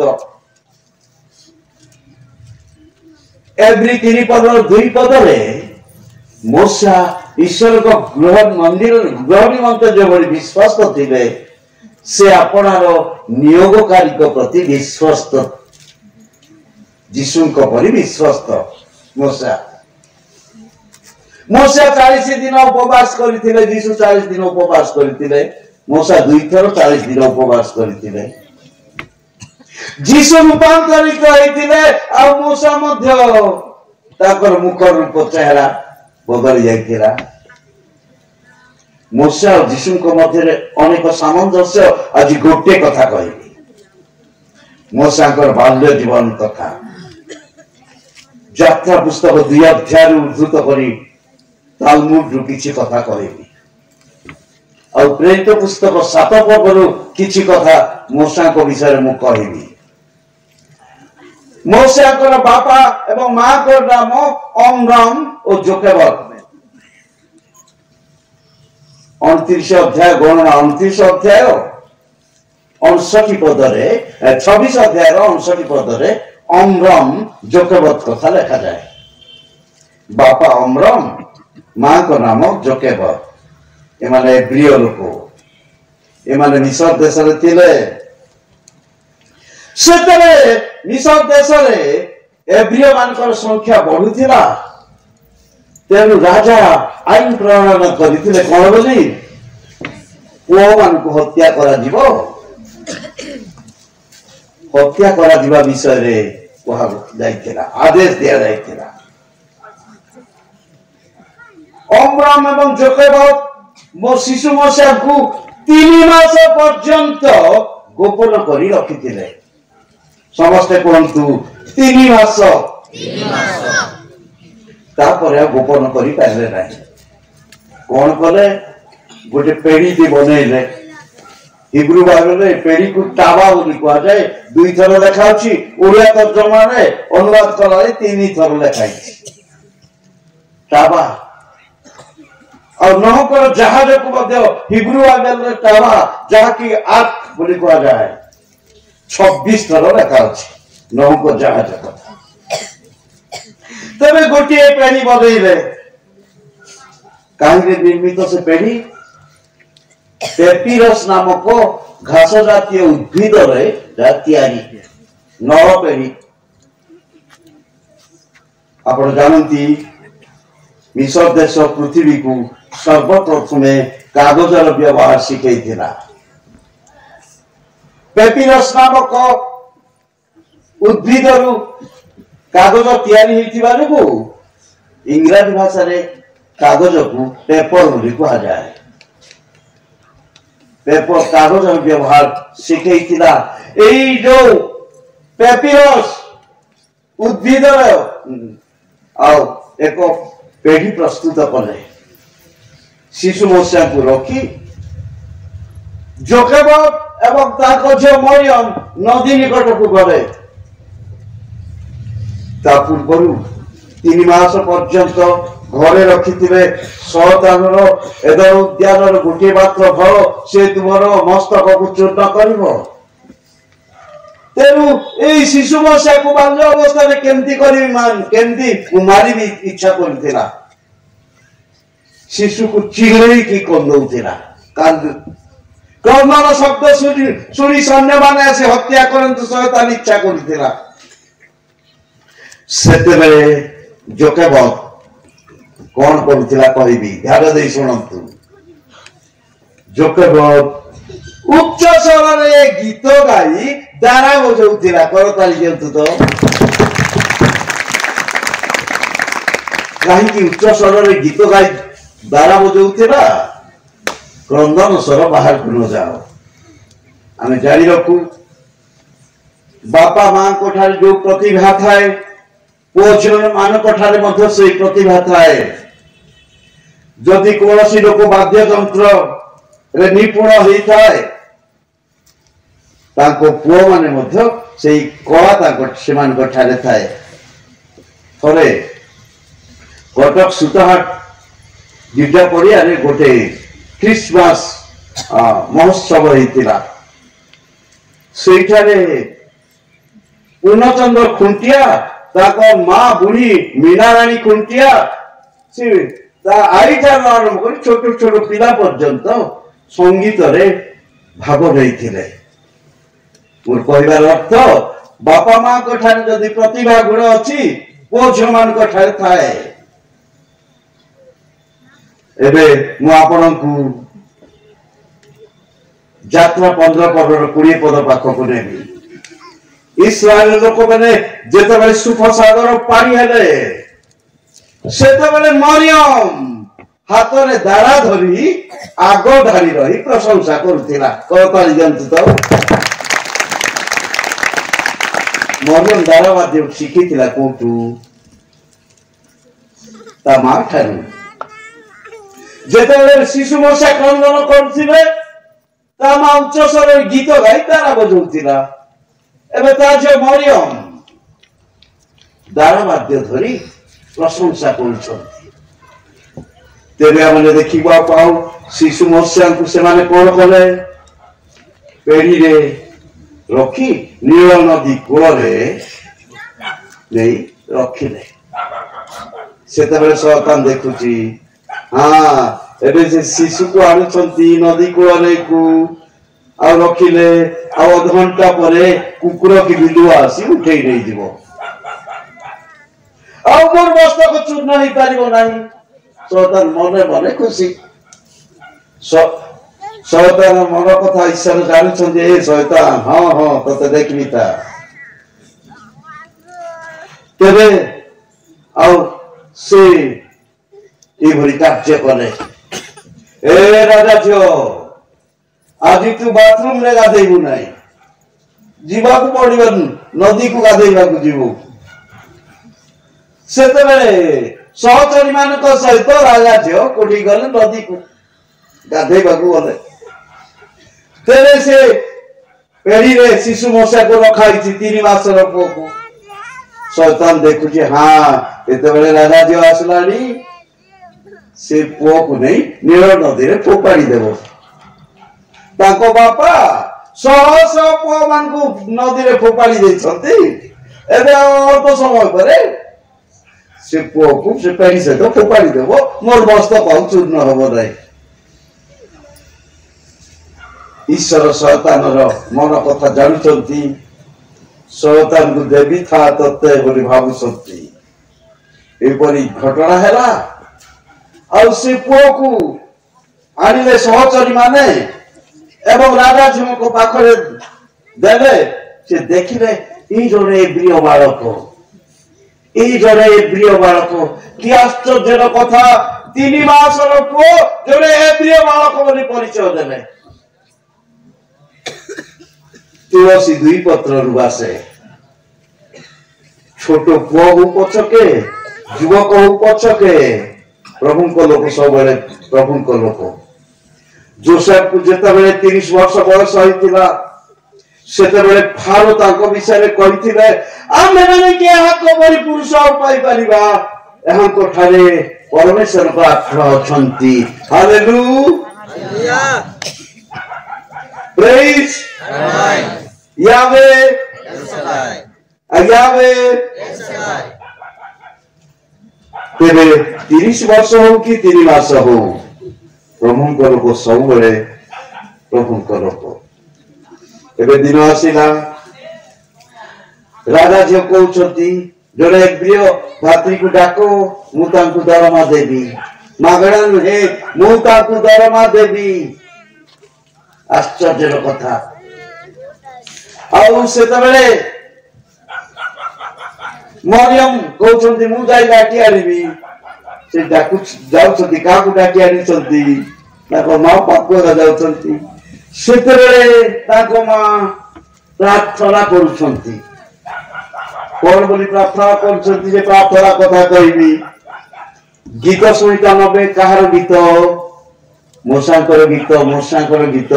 एवरी 3 पर्व 2 पदरे मूसा ईश्वर को गृह मंदिर गृह निमंत्रण जो विश्वास करथिले से आपनार नियोगकारी को प्रति विश्वस्त यीशु को परि विश्वस्त मूसा 40 दिन उपवास करथिले यीशु 40 दिन उपवास करथिले मूसा 2 थर 40 दिन उपवास करथिले यीशु रूपांतरित होइथिले आ मूसा मध्य ताकर मुख रूप चेहरा बदल जाइथिला मूसा और यीशु को मध्य अनेक सामंजस्य आज गोटे कथा कहबी मूसा कर बाल्य जीवन कथा यात्रा पुस्तक 2 अध्याय उद्धृत करी तालमुद रु किछि कथा कहबी और प्रेरित पुस्तक 7 पर्व किछि कथा मूसा को विषय मु कहबी मूसा को बापा एवं मां को नाम अम्राम और जोकेबद 29 अध्याय गणना 29 अध्याय 59 पदरे 26 अध्याय 59 पदरे अम्राम जोकेबद कथा लिखा जाए बापा अम्राम मां को नाम जोकेबद एमाने प्रिय लोक एमाने मिस्र देश रे थिले सेतरे मिस्र देश रे एब्रियो मानकर संख्या बढ़ुथिला तेनु राजा आईन प्रणयन करिथिले कोन बोली पुओ मान को हत्या करा जीवो हत्या करा जीवा विषय रे कहा जाइथिला आदेश दिया जाइथिला अम्राम एवं जोकेबद मो शिशु मूसा को 3 मास पर्यंत गोपन करी रखिथिले समस्ते कहंतु 3 मास तापर गोपन करी पारे ना कौन कले गोटे पेड़ी टी बनइले हिब्रू बाइबल रे पेड़ी को टाबा बोली कहा जाए 2 थर लिखा अछि ओडिया तर्जमा रे अनुवाद कराले 3 थर लिखा अछि टाबा और नहकर जहाज को मध्य हिब्रू बाइबल रे टाबा जहा की आर्क बोली कहा जाए 26 थर लिखा अछि नहकर जहाज कथा तबे गोटे पेड़ी बनइले काहे निर्मित से पेड़ी पेपिरस नामक घास जातीय उद्भिद रे तैयारी नौ पेड़ी आपण जानती मिस्र देश पृथ्वी को सर्वप्रथमे कागजर व्यवहार शिखैथिला। पेपिरस नामक उद्भिदरु कागज तैयारी होइथिबारु को इंग्रजी भाषा रे कागज को पेपर बोली कहा जाए। पेपर कागज व्यवहार शिखैथिला। एई जो पेपिरस उद्भिदर आ एक पेढ़ी प्रस्तुत कले शिशु मोशा को रखी जोकेब एवं ताको जो मरियम नदी निकट को गले। ता पूर्व 3 मास पर्यंत घरे रखिथिबे शतानर एदर उद्यानर गोटे मात्र फल से तुमर मस्तक को चूर्ण करिवो। तेनु ए शिशु मोशा को बाल्य अवस्था में केमती करी मान केमती मारी भी इच्छा करथिला। शिशु को चिल्लाई की कंदौथिला कर्मर शब्द सुनी सैन्य माने से हत्या करंतु शैतान इच्छा करथिला। सेतेबेले जोकेब कौन करथिला कहबी ध्यान दे सुनंतु। जोकेब उच्च स्वर रे गीत गाई दारा बजाउथिला। करताली दियंतु तो कहीं की उच्च स्वर रे गीत गाई दारा बजाउथिला। क्रंदन स्वर बाहर को न जाओ। आमे जारी रखू बापा मां को ठारे जो प्रतिभा थाए पुओ झियो मान को ठारे मध्य से प्रतिभा थाए। जदि कोनोसी लोक वाद्य यंत्र रे निपुण होई थाए ताको पुओ माने मध्य सेई कला ताको सेमान को ठारे थाए। थरे कटक सुताहाट गिरजा पड़िया रे गोटे क्रिसमस महोत्सव होइतिला। सेठारे पूर्णचंद्र खुंटिया ताको मां बुढ़ी मीनाराणी खुंटिया से ता आई ठार आरंभ कर छोट छोट पिला पर्यंत संगीत रे भाग नैथिले। मोर कहबार अर्थ बापा मां को ठारे जदि प्रतिभा गुण अछि पुओ झियो मान को ठारे थाए। एबे मु आपनकु यात्रा 15 पर्वर 20 पद पाख को नेबी। इस्राएल लोक माने जेते बेले सुफ सागर पानी हेले सेते बेले मरियम हाथ रे दारा धरी आगो धारी रही प्रशंसा करथिला। करताली दियंतु तो मरियम दारा वाद्य शिखिथिला कोठू ता मां ठारू। जेते शिशु मोशा क्रंदन करथिबे ता मां उच्च स्वर गीत गाई दारा बजाउथिला। एबे ता जो मरियम दारा वाद्य धरी प्रशंसा करुछंती। तेरे आमने देखिबा पाऊ शिशु मोशा को से माने कोन कले पेड़ी रे रखी नील नदी कूल रे नहीं रखिले। सेतेबेले शैतान देखुची हाँ एबे से शिशु को आनुछंती नदी कूल रे को आ रखिले आ घंटा परे कुकुर की बिलुआ आसी उठेई नै दिबो। आ मोर मस्तक चूर्ण ही पारिबो नाही। शैतान मने मने खुशी। शैतान मन कथा ईश्वर जानुछंती। ए शैतान हाँ हाँ तते देखबी ता तेरे आ से ए भरी कार्य कले। ए राजा झियो आज तू बाथरूम रे गाधेबू नाही जीवा को पड़िबन नदी को गाधेबा को जीवो। सेतेबेले सहचरी मान को सहित राजा झियो कोठी गले नदी को गाधेबा को गले। तेरे से पेड़ी रे शिशु मोशा को रखाई 3 मास रो पुओ को। शैतान देखुची हाँ एतेबेले राजा झियो आसलानी से पुओ को नहीं नील नदी रे फोपाड़ी देबो। ताको बापा सह पुओ मान को नदी रे फोपाड़ी देछंती। एबे अल्प समय परे से पुओ को से पेड़ी से तो फोपाड़ी देबो। मोर मस्तक आउ चूर्ण हबो नाही। ईश्वर शैतान रो मन कथा जानुचंती। शैतान को देवी था तत्ते बोली भाबुचंती। एपरी घटना है और से पुओ को आनिले सहचरी माने एवं राजा झुम को पाखरे देले से देखिले ई जने एब्रियो बालक कि आश्चर्यर कथा 3 मासर पुओ जने एब्रियो बालक बोली परिचय देले तुलसी 2 पत्र रुआसे छोट पुओ हो पछके युवक हो पछके प्रभु को लोक सब प्रभु को लोक जोसेफ को जेता बेले 30 वर्ष बयस होइतिला सेते बेले फारो ताको विषय रे कहिथिले आमे माने के हाको बरी पुरुष पाई परिबा एहां को ठारे परमेश्वर को आत्मा अछंती हालेलुया प्रेज यावे यावे तेरे 30 वर्ष हो कि 3 मास हो प्रभु को लोक सब बेले प्रभु को लोक एबे दिन आसिला राजा जो कहउछती जने प्रिय भातृ को डाको मु तांकु दरमा देबी मागणा हे मु तांकु दरमा देबी आश्चर्यर कथा आउ से तबेले मरियम कहउछती मु जाई डाकी आनिबी से डाकु जाउछती काकु डाकी आनि चलती ताको मा पापो जाउछती सेतेबेले ताको मा प्रार्थना करूछंती कोन बोली प्रार्थना करूछंती जे प्रार्थना कथा कहबी गीत सुनिता नबे कहार गीत मोसांकर गीत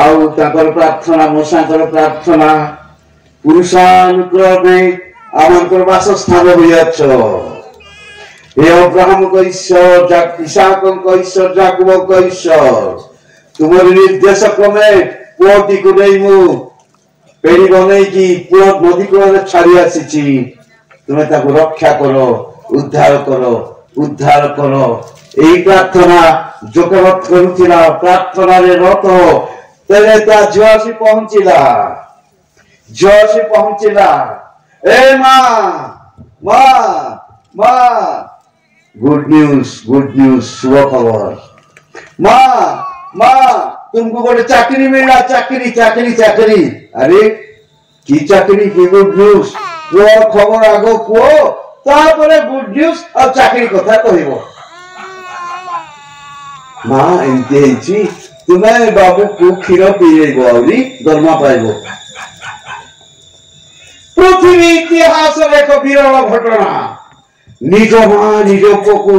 आउ ताकर प्रार्थना मोसांकर प्रार्थना पुरुषानुग्रह में आमंकर वासस्थान होइछ हे अब्राहम को ईश्वर इसहाक को ईश्वर याकूब को ईश्वर तुमर निर्देश क्रमे पुओटी को नहीं मु पेड़ी बनै की पुओ नदी को छाड़ी आसीची तुमे ताको रक्षा करो उद्धार करो एई प्रार्थना जोकवत करूथिला प्रार्थना रे रत तेरे ता जोशी पहुंचिला ए मां गुड न्यूज शुभ खबर मां तुमको गोटे चाकरी मिला चाकरी अरे की चाकरी की गुड न्यूज वो खबर आगो को तापरे गुड न्यूज और चाकरी कथा कहबो मां एंते हिची तुमे बाबू को खीर पीएबो आउरी दरमा पाइबो पृथ्वी इतिहास रे एक विरल घटना निज मां निज को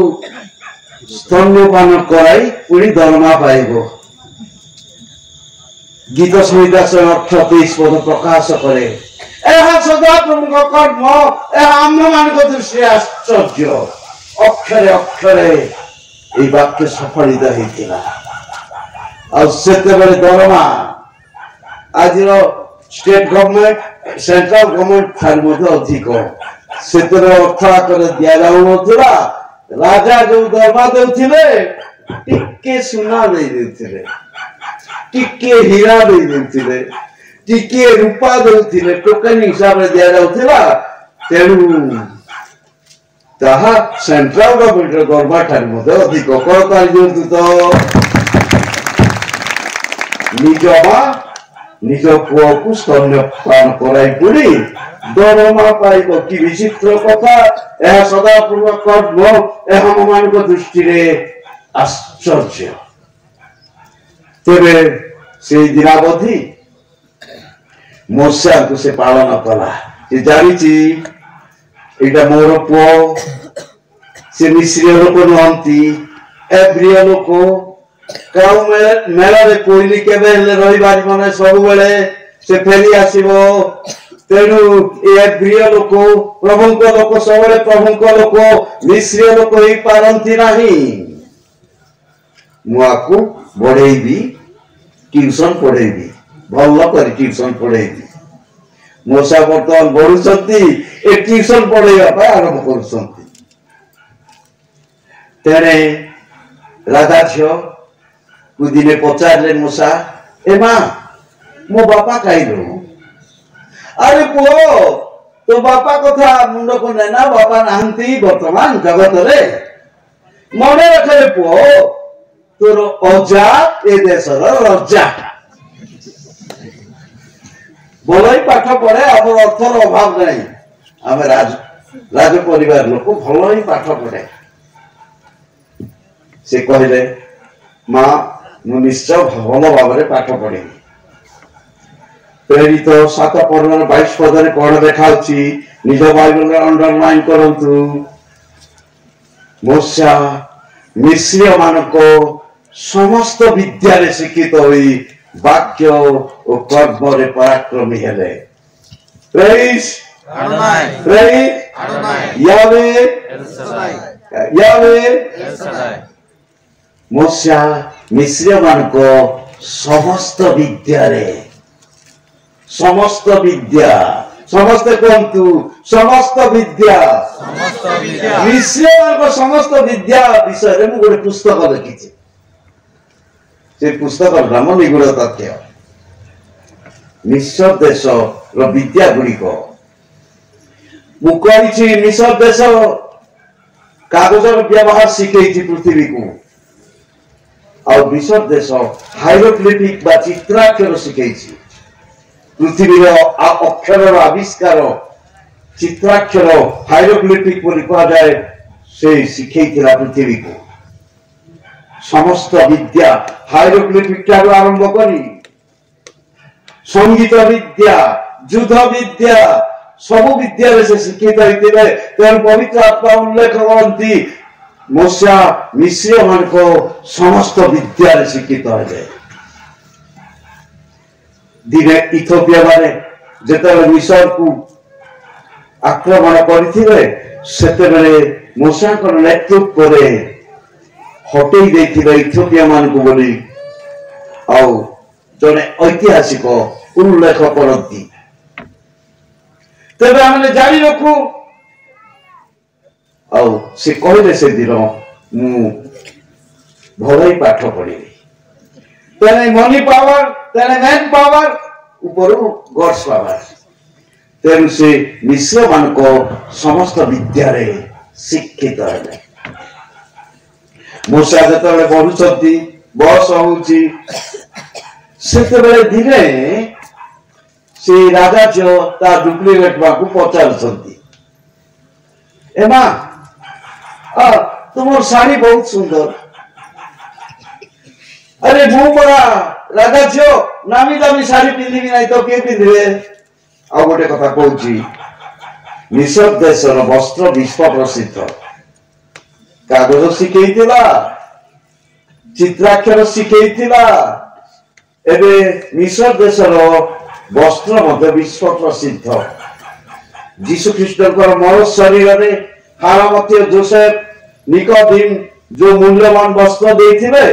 स्तन्यपान कराई पुणी दरमा पाइबो गीत संहिता 38 पद प्रकाश करे एहा सदा प्रभु कर्म एहा आम मान दृष्टि आश्चर्य अक्षरे ए वाक्य सफलित हेतिला और सेते बेले दरमा आजिर स्टेट गवर्नमेंट सेंट्रल गवर्नमेंट थार मध्य अधिक सेते अर्थ आकर दिया जाउ नथिला राजा जो दरमा देउथिले टिके सुना नहीं देउथिले टिके हीरा नहीं देउथिले टिके रूपा देउथिले टोकन हिसाब रे दिया जाउथिला तेनु ताहा सेंट्रल गवर्नमेंट दरमा ठार मध्य अधिक करताली दिउथु तो निज पुओ को स्तन्यपान कराई पुणी दरमा पाइब कि विचित्र कथा यह सदा प्रभु कर्म यह मान दृष्टि रे आश्चर्य तेरे से दिनावधि मूसा को से पालन कला से जानी एटा मोर पुओ से मिश्र लोक नुहंती एब्रिय लोक काउ मेला रे कोइली केबे रही बारी माने सब बेले से फेली आसीबो तेनु ए प्रिय लोक प्रभु को लोक सबले प्रभु को लोक मिश्र लोक ही पारंती नाही मुआकू बढ़ेबी ट्यूशन पढ़ेबी भल्ल कर ट्यूशन पढ़ेबी मोसा बर्तमान बढ़ुचंती ए ट्यूशन पढ़ेबा आरंभ करूचंती तेरे राधा झियो दिने पचारे मूसा ए मां मो बापा खाइलो अरे पुओ तो बापा कथा मुंड को नेना बापा नाहंती वर्तमान जगत रे मन रखे पुओ तोर अजा ए देशर रजा भलई पाठ पढ़े आम अर्थर अभाव नहीं आम राज परिवार लोक भल ही पाठ पढ़े से कहले माँ मु निश्चय भल भाव पाठ पढ़ी प्रेरित 7 पर्वर 22 पदरे कौन देखा निज बाइबल अंडरलाइन करंतु मूसा मिस्र मानक समस्त विद्या रे शिक्षित होई वाक्य और कर्म रे पराक्रमी हेले प्रेज प्रेज यावे यावे मूसा मिस्र मानक समस्त विद्या रे समस्त विद्या समस्त कहतु समस्त विद्या मिश्र समस्त विद्या विषय रे गोटे पुस्तक लिखी से पुस्तक नाम निगूढ़ तथ्य मिश्र देश विद्या गुड़िक मुझे मिश्र देश कागजर व्यवहार शिखई पृथ्वी को आ मिश्र देश हाइरोग्लिफिक बा चित्राक्षर शिखई पृथ्वी अक्षर आविष्कार चित्राक्षर हाइरोग्लिफिक कह जाए से शिखई पृथ्वी को समस्त विद्या हाइरोग्लिफिक आरंभ करी संगीत विद्या युद्ध विद्या सब विद्या से शिक्षित होते तेणु पवित्र आत्मा उल्लेख करती मूसा मिस्र मान को समस्त विद्या शिक्षित है दिने इथियोपिया माने जेते मिस्र को आक्रमण करथिले सेते बेले मूसा को नेतृत्व करे हटई देथिले इथियोपिया मान को बोली आउ जने ऐतिहासिक उल्लेख करती तेरे हमने जारी रखू आउ से कहले से दिन मु भलई पाठ पढ़ी तेने मनी पावर तेने मैन पावर ऊपर गॉड्स पावर तेनु से मिश्र मान को समस्त विद्या रे शिक्षित है मूसा जतबे बढ़ुछंती बस होउची सेते बेले दिने से राजा जो ता डुप्लीकेट बाकू पचारछंती एमा तुम साड़ी बहुत सुंदर अरे मु बड़ा राजा जो नामी दामी साड़ी पिंधिबी नहीं तो के पिंधिबे आ गोटे कथा कहूची मिस्र देशर वस्त्र विश्व प्रसिद्ध कागज शिखैथिला चित्राक्षर शिखैथिला एबे मिस्र देशर वस्त्र मध्य विश्व प्रसिद्ध जीशु ख्रीष्टकर मर शरीर रे हारामती जोसेफ निकोदिम जो मूल्यवान वस्त्र देथिले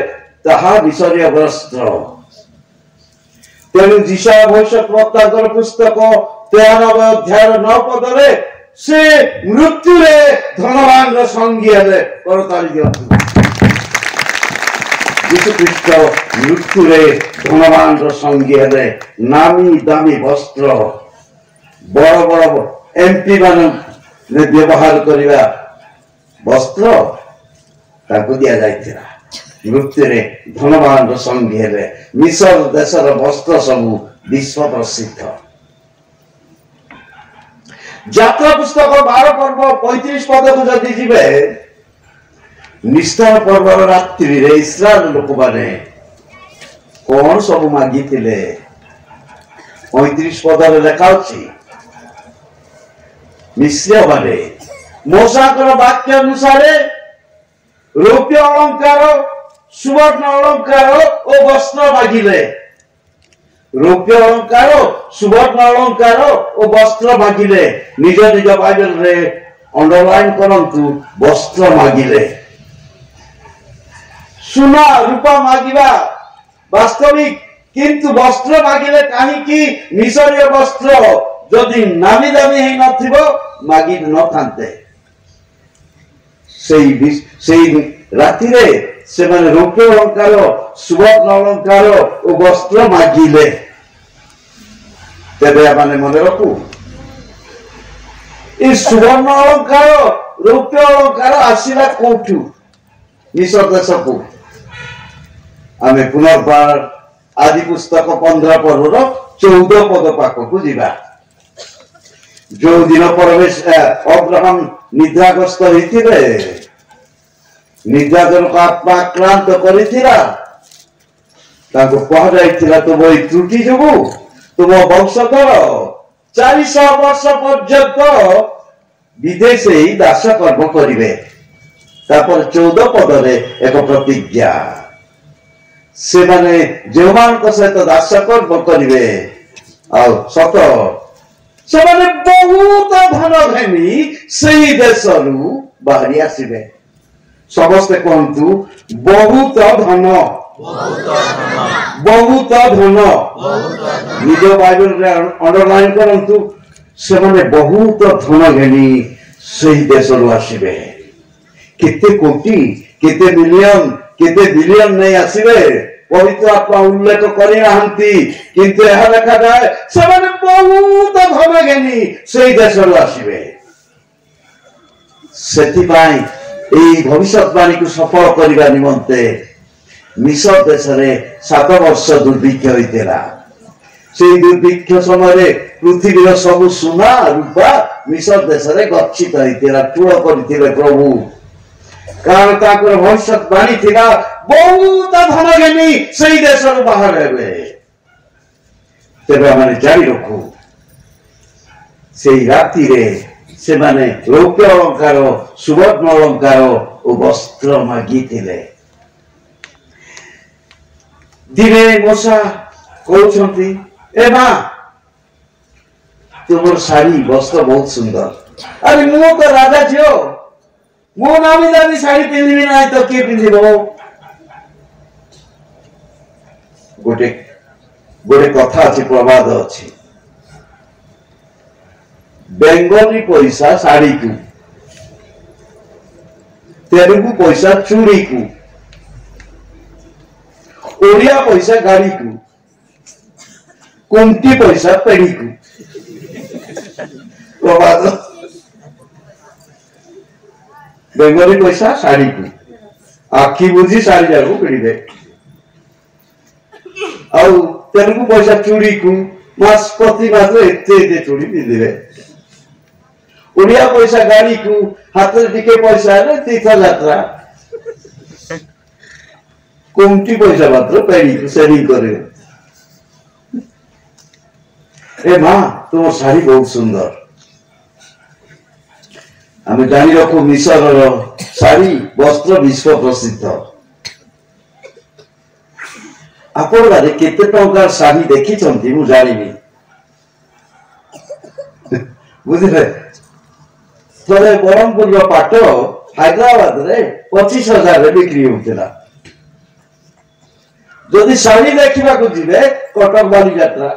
ताहा विषय वस्त्र तेणु जीशा भविष्यवक्ता पुस्तक 93 अध्याय 9 पदरे से मृत्यु रे धनवान रो संगी हेले करताली दियंतु जीशु ख्रीष्ट मृत्यु रे धनवान रो संगी हेले नामी दामी वस्त्र बड़ बड़ एमपी मान ने व्यवहार करिवा वस्त्र ताको दिया जायतिरा मृत्यु रे धनवान रो संगी हेले मिस्र देशर वस्त्र सब विश्व प्रसिद्ध यात्रा पुस्तक 12 पर्व 35 पद को जदि जीवे निष्ठा पर्व रात्रि रे इस्राएल लोक माने कौन सब मागी थिले 35 पद रे लिखा अछि मिस्र माने मूसा कर वाक्य अनुसार रौप्य अलंकार सुवर्ण अलंकार और वस्त्र मागिले रौप्य अलंकार सुवर्ण अलंकार और वस्त्र मागिले निज निज बाइबल रे अंडरलाइन करंतु वस्त्र मागिले सुना रूपा मागिबा वास्तविक किंतु वस्त्र मागिले काहे कि मिसरीय वस्त्र जदि नामी दामी हे नथिबो मागी न थांते सेई राति रे से माने रौप्य अलंकार सुवर्ण अलंकार और वस्त्र मागिले तेरे माने मन रखू ये सुवर्ण अलंकार रौप्य अलंकार आसला कौटू मिस्र देश को आम पुनर्बार आदि पुस्तक 15 पर्वर 14 पद पाक को जीवा जो दिन परमेश अब्राहम निद्राग्रस्त होते निद्राजनक आत्मा आक्रांत करिथिला तुम ये त्रुटि जो तुम वंशधर 400 वर्ष पर्यंत विदेश ही दास कर्म करेंगे 14 पदरे एक प्रतिज्ञा से माने जो मान सहित दास कर्म करेंगे सत से माने बहुत धन घनी से देश बाहरी आसवे समस्ते कहतु बहुत धन बहुत धन निज बाइबल अंडरलाइन करंतु से माने बहुत धन घनी से देश आसवे केते कोटी केते मिलियन केते बिलियन नहीं आसवे पवित्र आत्मा उल्लेख करना किंतु यह लिखा जाए से माने बहुत धन घनी से देश आसवे सेतिपाई एई भविष्यवाणी को सफल करने निमंते मिस्र देश में 7 वर्ष दुर्भिक्ष होता से दुर्भिक्ष समय पृथ्वी सब सुना रूपा मिस्र देश में गच्छित होता ठूल करते प्रभु कारण भविष्यवाणी थी बहुत धन घनी से देश बाहर हे तेज आम जारी रखू से राति से माने रौप्य अलंकार सुवर्ण अलंकार और वस्त्र मागी दिने मशा कहते ए माँ तुम शाड़ी वस्त्र बहुत सुंदर अरे मु तो राजा झील मु नामी दामी शाड़ी पिंधि ना तो किए पिंधब गोटे गोटे कथा अच्छी प्रवाद अच्छी बेंगली पैसा साड़ी को तेलुगु पैसा चूड़ी को ओडिया पैसा गाड़ी को कुंटी पैसा पेड़ी को प्रवाद बेंगली पैसा साड़ी को आखि बुझी साड़ी जाको पिड़े तेलुगु पैसा चूड़ी को मास प्रति मास एते चूड़ी पिंधे ओडिया पैसा गाड़ी को हाथ टिके पैसा है तीर्थ यात्रा कुंटी पैसा मात्र पेड़ी को सेविंग करे ए माँ तुम शाड़ी बहुत सुंदर आम जानी रखू मिस्र शाड़ी वस्त्र विश्व प्रसिद्ध आपण बारे केते टंकार शाड़ी देखी मु जानी बुझे थे ब्रह्मपुर पाट हैदराबाद में 25,000 बिक्री होता जदि शाड़ी देखा जी कटक बाली यात्रा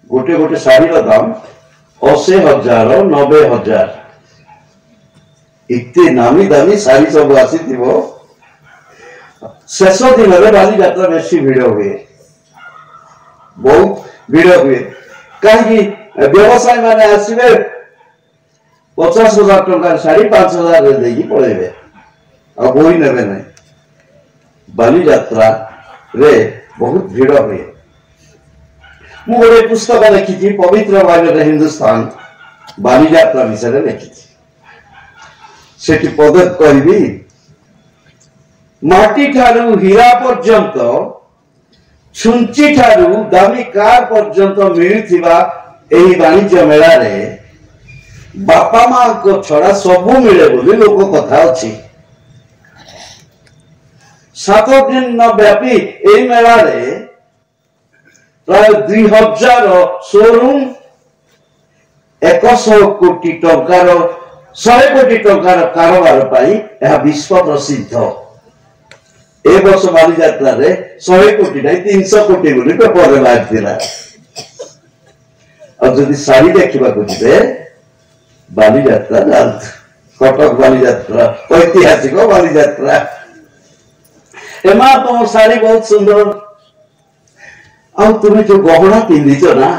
गोटे गोटे शाड़ी दाम 80,000 90,000 इतने नामी दामी शाड़ी सब आसी शेष दिन में बाली यात्रा बेसी भिड़ हुए बहुत भिड़ हुए कहीं व्यवसाय माने आसवे 50,000 टंकार शाड़ी 5,000 देगी पड़े आ बोई ने नहीं बाली यात्रा रे बहुत भिड़ हुए मु गोटे पुस्तक लिखी पवित्र बाइबल हिंदुस्तान बाली यात्रा विषय लिखी से पद कहि माटी ठारू हीरा पर्यंत छुंची ठारू दामी कार पर्यंत मिलुथिबा एही वाणिज्य मेला रे बापा मां को छड़ा सबू मिले बोली लोक कथा अच्छी 7 दिन व्यापी एही मेला रे प्राय 2000 शोरूम 100 कोटी टंकार 100 कोटी टंकार कारोबार पाई यह विश्व प्रसिद्ध ए वर्ष बाली यात्रा रे 100 कोटी नहीं 300 कोटी बोली पेपर रे बाहर और जदि शाड़ी देखा जी बाली यात्रा कटक बाली यात्रा ऐतिहासिक बाली यात्रा एमा तुम शाड़ी बहुत सुंदर आ तुम्हें जो गहना पिंधिच ना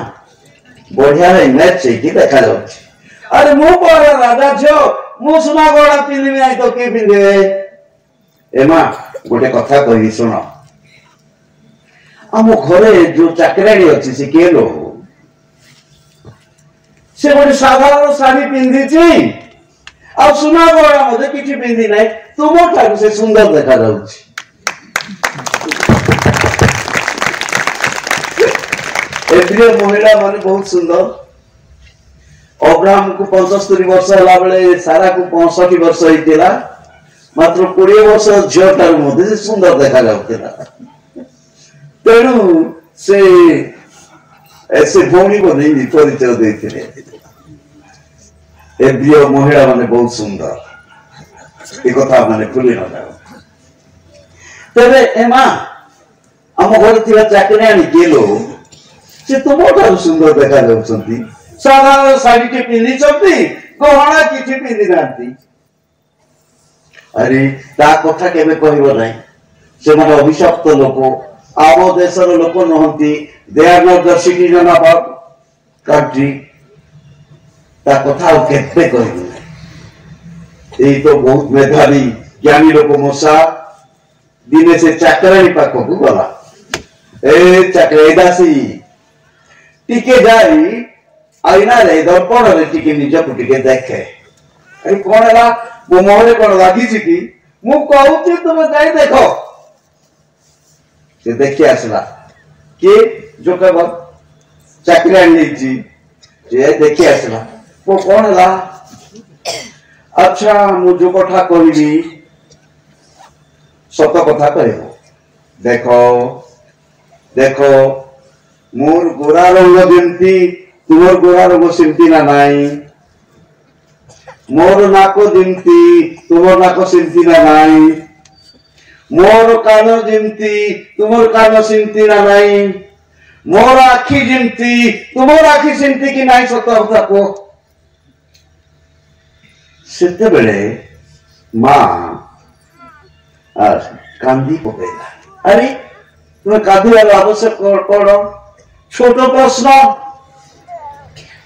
बढ़िया मैच की देखा जाउछि अरे मु बड़ा राजा छो मु सुना गोड़ा पिंदी नहीं तो के पिंदे एमा गोटे कथा कहि सुन हम घरे जो चाकराणी अछि से के लो से गोटे साधारण साड़ी पिंदी छी आ सुना गोड़ा मते किछि पिंदी नाही तुम ठाकु से सुंदर देखा जाउछि एप्रिल महिला माने बहुत सुंदर अब्राहम को 75 वर्ष हला बेले सारा को 65 वर्ष होइतिला मात्र 20 वर्ष झियोटार मध्ये सुंदर देखा जाउतिला तेणु से ऐसे भौणी को नहीं परिचय देथिले एप्रिल महिला माने बहुत सुंदर ए कथा माने भूली न जाओ तबे एमा हम घर थिला चाकराणी गेलो से तुम सुंदर देखा जाउछंती साधारण साड़ी के पिंदी चंती गहना किछि पिंदी नांती अरे ता कथा केबे कहबो नाही से मन अभिशप्त लोक आम देशर लोक नहंती they are not the citizen of our country ता कथा केबे कहबो नाही एई तो बहुत मेधावी ज्ञानी लोक मोसा दिने से चाकराणी पाखो को गला ए चाकराणी दासी टिके जाई आईना रे दर्पण रे टिके निज को टिके देखे अरे कोन हला मो मोहरे कोन लागी छी की मु कहूची तुम जाई देखो से देखि आसला के जो कब चाकराणी जी जे देखि आसला वो कोन हला अच्छा मु जो कथा कहबी सत कथा कहबो देखो देखो मोर गोरा रंग जेमती तुमर गोरा रंग सेमती ना नाई मोर नाको जेमती तुमर नाको सेमती ना नाई मोर कान जेमती तुमर कान सेमती ना नाई मोर आखी जेमती तुमर आखी सेमती की नाई सत कथा को सेते बेले मां कांदी पकेला अरे तुम कांदी आवश्यक कोन छोट प्रश्न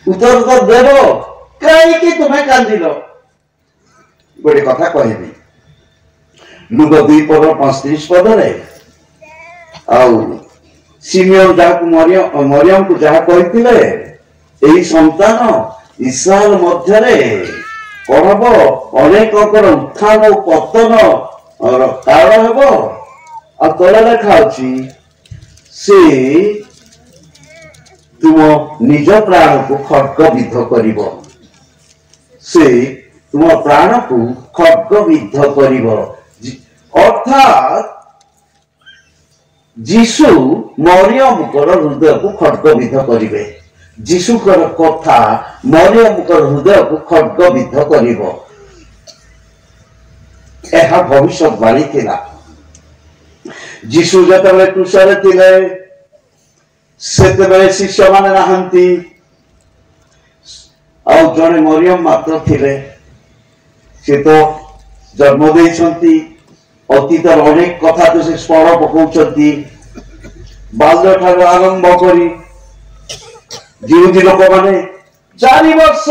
उत्तर तो देव कहीं तुम्हें कांदिल गोटे कथा कहबी लुग 2 पद 35 पद रे आउ सिमियन जहाँ मरियम को जहाँ कहते एही संतान इस्राएल मध्य कौन हम अनेक उत्थान और पतन कारण हम आ तले लिखा से तुम निज प्राण को खड्ग विद्ध करिब से तुम प्राण को खड्ग विद्ध करिब अर्थात जीशु मरियम कर हृदय को खड्ग विद्ध करिवे जीशु कर कथा मरियम कर हृदय को खड्ग विद्ध करिब एहा भविष्यवाणी थिला जीशु जतबे क्रूसरे थिले सेतबे शिष्य माने नहंती आ जने मरियम मात्र थिले से तो जन्म देइछंती अतीतर अनेक कथा तो से स्मरण पकाउछंती बाल्य ठार आरंभ करी जीवजी लोक माने 4 वर्ष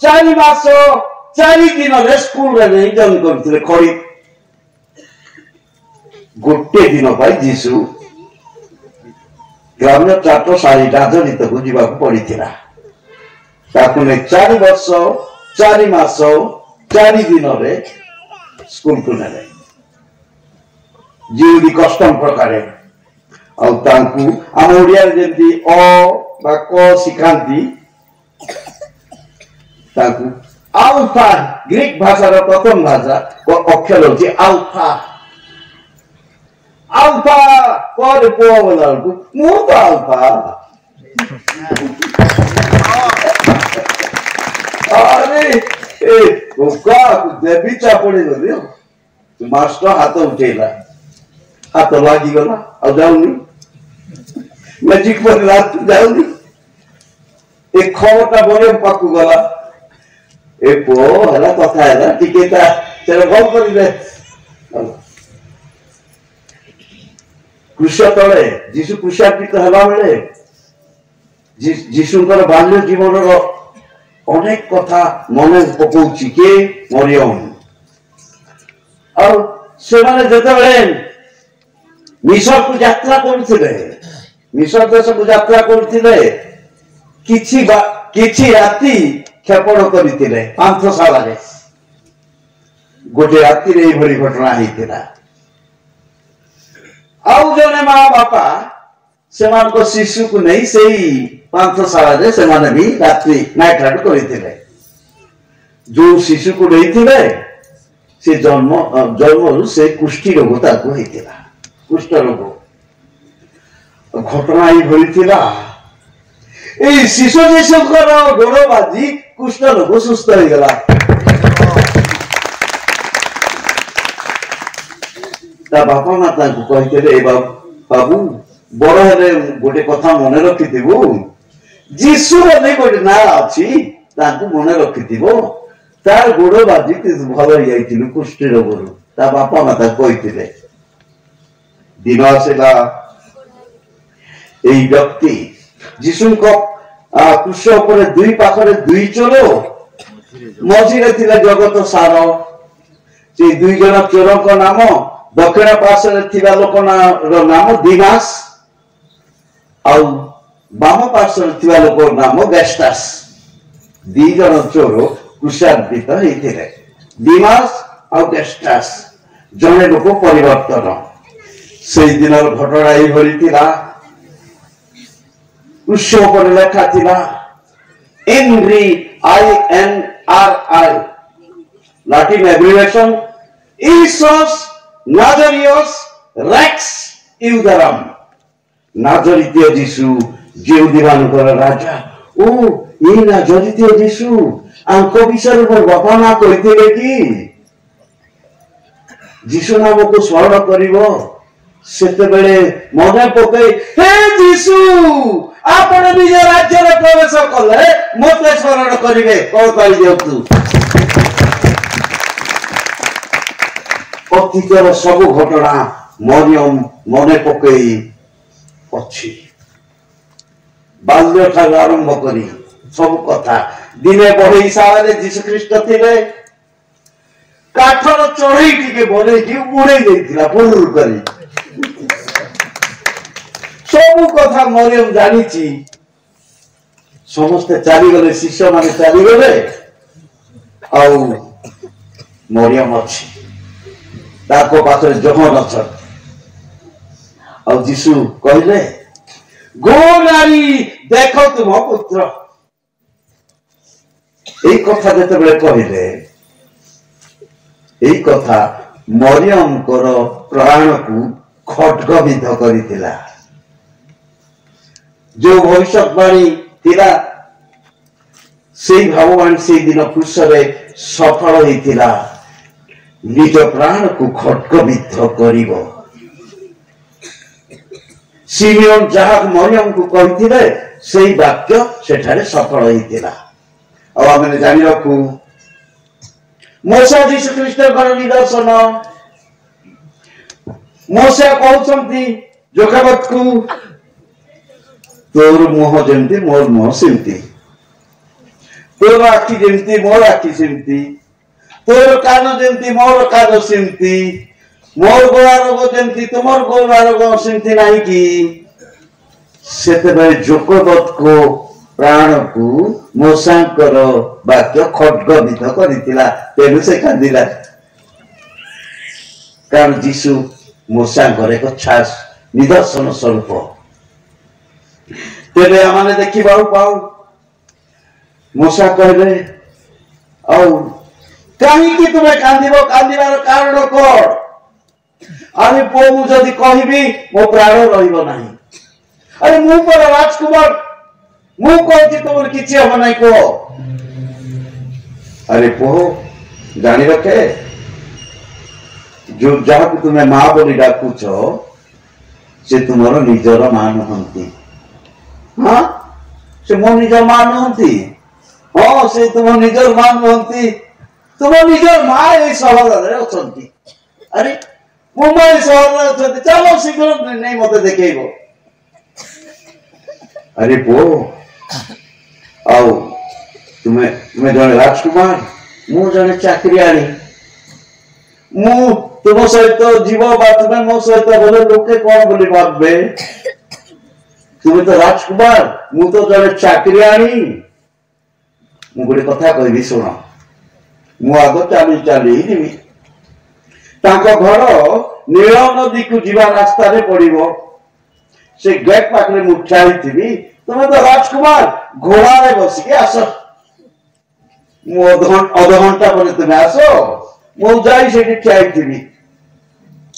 4 मास 4 दिन रे स्कूल रे नहीं जॉइन करथिले खड़ी गोटे दिन पाई जीशु ग्राम्य छात्रशाली राजनीति को जीवा पड़ी थिला ताकु ने 4 वर्ष 4 मास 4 दिन रे स्कूल को नेले जीवदी कष्टम प्रकार आ तांकु आम ओडिया जेंती अ बा क सिखांती तांकु अल्फा ग्रीक भाषा रो प्रथम भाषा को अक्षर होची अल्फा अल्फा पर पोवला को मु तो अल्फा अरे ए कोका देवी चापड़ी गयो मास्टर हाथ उठेला हाथ लागी गला आ जाउनी मैजिक पर रात जाउनी एक खवटा बरे पाकु गला ए पो हला कथा है ना टिकेटा चलो भल करी दे क्रूस तले जीशु क्रूसाकृत हवा बेले ଯୀଶୁଙ୍କର ବାଲ୍ୟ ଜୀବନର ଅନେକ କଥା ମନେ ପକାଉଛି କିଏ? ମରିୟମ। ଆଉ ସେମାନେ ଯେତେବେଳେ ମିଶରକୁ ଯାତ୍ରା କରୁଥିଲେ, ମିଶର ଦେଶକୁ ଯାତ୍ରା କରୁଥିଲେ, କିଛି ରାତି କ୍ଷେପଣ କରିଥିଲେ ପାନ୍ଥଶାଳାରେ। ଗୋଟେ ରାତିରେ ଏଇଭଳି ଘଟଣା ହେଇଥିଲା। ଆଉ ଜଣେ ମା ବାପା ସେମାନଙ୍କ ଶିଶୁକୁ ନେଇ ସେଇ ପାନ୍ଥଶାଳାରେ ସେମାନେ ବି ରାତ୍ରି ନାଇଟ ରାଇଡ୍ କରିଥିଲେ। ଯୋଉ ଶିଶୁକୁ ନେଇଥିଲେ ସେ ଜନ୍ମରୁ ସେ କୁଷ୍ଠି ରୋଗ ତାକୁ ହେଇଥିଲା, କୁଷ୍ଠ ରୋଗ। ଘଟଣା ଏଇଭଳି ଥିଲା, ଏଇ ଶିଶୁ ଯୀଶୁଙ୍କର ଗୋଡ ବାଜି କୁଷ୍ଠ ରୋଗ ସୁସ୍ଥ ହେଇଗଲା। ତା ବାପା ମା ତାଙ୍କୁ କହିଥିଲେ, ବାବୁ ବଡ ହେଲେ ଗୋଟେ କଥା ମନେ ରଖିଥିବୁ, ଯୀଶୁର ଗୋଟେ ନାଁ ଅଛି, ତାଙ୍କୁ ମନେ ରଖିଥିବ, ତାର ଗୋଡ ବାଜି ଭଲ ହେଇଯାଇଥିଲୁ କୁଷ୍ଠ ରୋଗରୁ। ତା ବାପା ମା ତାକୁ କହିଥିଲେ। ଦିନ ଆସିଲା, ଏଇ ବ୍ୟକ୍ତି ଯୀଶୁଙ୍କ କୁଶ ଉପରେ ଦୁଇ ପାଖରେ ଦୁଇ ଚୋର, ମଝିରେ ଥିଲା ଜଗତ ସାର। ସେ ଦୁଇ ଜଣ ଚୋରଙ୍କ ନାମ, ଦକ୍ଷିଣ ପାର୍ଶ୍ୱରେ ଥିବା ଲୋକର ନାମ ଦିମାସ, ଆଉ ବାମ ପାର୍ଶ୍ୱରେ ଥିବା ଲୋକର ନାମ ଗେଷ୍ଟାସ। ଦି ଜଣ ଚୋର କୁଶାନ୍ବିତ ହେଇଥିଲେ, ଦିମାସ ଆଉ ଗେଷ୍ଟାସ, ଜଣେ ଲୋକ ପରିବର୍ତ୍ତନ। ସେଇ ଦିନର ଘଟଣା ଏଇଭଳି ଥିଲା। କୁଶ ଉପରେ ଲେଖା ଥିଲା INRI, ଲାଟିନ ଆବ୍ରିଭିଏସନ ଇସସ୍ ନାଜରିୟସ୍ ରେକ୍ସ ଇଉଦାରମ୍। ନାଜରିତୀୟ ଯୀଶୁ, ଯେଉଁଦି ମାନଙ୍କର ରାଜା। ଓ ଏଇ ନାଜରିତୀୟ ଯୀଶୁ, ଆଙ୍କ ବିଷୟରେ ମୋ ବାପା ମା କହିଥିଲେ କି ଯୀଶୁ ନାମକୁ ସ୍ମରଣ କରିବ, ସେତେବେଳେ ମନେ ପକେଇ, ହେ ଯୀଶୁ ଆପଣ ନିଜ ରାଜ୍ୟରେ ପ୍ରବେଶ କଲେ ମତେ ସ୍ମରଣ କରିବେ, କଣ କହିଦିଅନ୍ତୁ। ଅତୀତର ସବୁ ଘଟଣା ମରିୟମ ମନେ ପକେଇ ଅଛି, ବାଲ୍ୟ ଠାରୁ ଆରମ୍ଭ କରି ସବୁ କଥା। ଦିନେ ବଢେଇ ଶାଳାରେ ଯୀଶୁ ଖ୍ରୀଷ୍ଟ ଥିଲେ, କାଠର ଚଢେଇ ଟିକେ ବନେଇକି ଉଡେଇ ଦେଇଥିଲା ପୁରୁରୁ କରି। ସବୁ କଥା ମରିୟମ ଜାଣିଛି। ସମସ୍ତେ ଚାଲିଗଲେ, ଶିଷ୍ୟମାନେ ଚାଲିଗଲେ, ଆଉ ମରିୟମ ଅଛି, ତାଙ୍କ ପାଖରେ ଜହନ ଅଛନ୍ତି। ଆଉ ଯୀଶୁ କହିଲେ, ଗୋ ନାରୀ ଦେଖ ତୁମ ପୁତ୍ର। ଏଇ କଥା ଯେତେବେଳେ କହିଲେ, ଏଇ କଥା ମରିୟମଙ୍କର ପ୍ରାଣକୁ ଖଡ୍ଗବିଦ୍ଧ କରିଥିଲା। ଯୋଉ ଭବିଷ୍ୟତବାଣୀ ଥିଲା, ସେଇ ଭଗବାନ ସେଇ ଦିନ କ୍ରୁଶରେ ସଫଳ ହେଇଥିଲା। ନିଜ ପ୍ରାଣକୁ ଖଡ୍ଗବିଦ୍ଧ କରିବ। ସିମିୟନ ଯାହା ମରିୟମକୁ କହିଥିଲେ, ସେଇ ବାକ୍ୟ ସେଠାରେ ସଫଳ ହେଇଥିଲା। ଆଉ ଆମେ ଜାଣି ରଖୁ, ମୋଶେ ଯୀଶୁ ଖ୍ରୀଷ୍ଟଙ୍କର ନିଦର୍ଶନ। ମୋଶେ କହୁଛନ୍ତି ଯୋଖେବତକୁ, ତୋର ମୁହଁ ଯେମିତି ମୋର ମୁହଁ ସେମିତି, ତୋର ଆଖି ଯେମିତି ମୋର ଆଖି ସେମିତି, ତୋର କାନ ଯେମିତି ମୋର କାନ ସେମିତି, ମୋର ଗୋଳା ରୋଗ ଯେମିତି ତୁମର ଗୋଳା ରୋଗ ସେମିତି ନାହିଁ କି। ସେତେବେଳେ ଯୋଖେବତଙ୍କ ପ୍ରାଣକୁ ମୋଶେଙ୍କର ବାକ୍ୟ ଖଡ୍ଗବିଦ୍ଧ କରିଥିଲା। ତେଣୁ ସେ କାନ୍ଦିଲା, କାରଣ ଯୀଶୁ ମୋଶେଙ୍କର ଏକ ନିଦର୍ଶନ ସ୍ୱରୂପ। ତେବେ ଆମେ ଦେଖିବାକୁ ପାଉ, ମୋଶେ କହିଲେ, ଆଉ କାହିଁକି ତୁମେ କାନ୍ଦିବ, କାନ୍ଦିବାର କାରଣ କଣ? ଆରେ ପୁଅ, ମୁଁ ଯଦି କହିବି ମୋ ପ୍ରାଣ ରହିବ ନାହିଁ। ଆରେ ମୁଁ ପରା ରାଜକୁମାର, ମୁଁ କହୁଛି ତୁମର କିଛି ହବ ନାହିଁ, କୁହ। ଆରେ ପୁଅ, ଜାଣି ରଖେ, ଯୋଉ ଯାହାକୁ ତୁମେ ମା ବୋଲି ଡାକୁଛ, ସେ ତୁମର ନିଜର ମା ନୁହନ୍ତି। ହଁ, ସେ ମୋ ନିଜ ମା ନୁହନ୍ତି। ହଁ, ସେ ତୁମ ନିଜର ମା ନୁହନ୍ତି। ତୁମ ନିଜର ମା ଏଇ ସହରରେ ଅଛନ୍ତି। ଆରେ ମୁମ୍ବାଇ ସହରରେ ଅଛନ୍ତି, ଚାଲ ଶୀଘ୍ର ନେଇ ମତେ ଦେଖେଇବ। ଆରେ ପୁଅ, आउ तुम्हें तुम्हें जड़े राजकुमार मु जड़े चाकरियाणी मु तुम सहित जीव बा तुम्हें मो सहित बोले लोके कौन बोली भाबे तुम्हें तो राजकुमार मु तो जड़े चाकरियाणी मु गोटे कथा कहबी सुन मु आग चली चली जीवी तांको घर नील नदी को जीवा रास्ता रे पड़िबो से गेट पाखरे मु ठियाई थी तुम तो राजकुमार घोड़ा रे बस के आस मु अध घंटा पर तुम आस मु जाई से ठियाई थी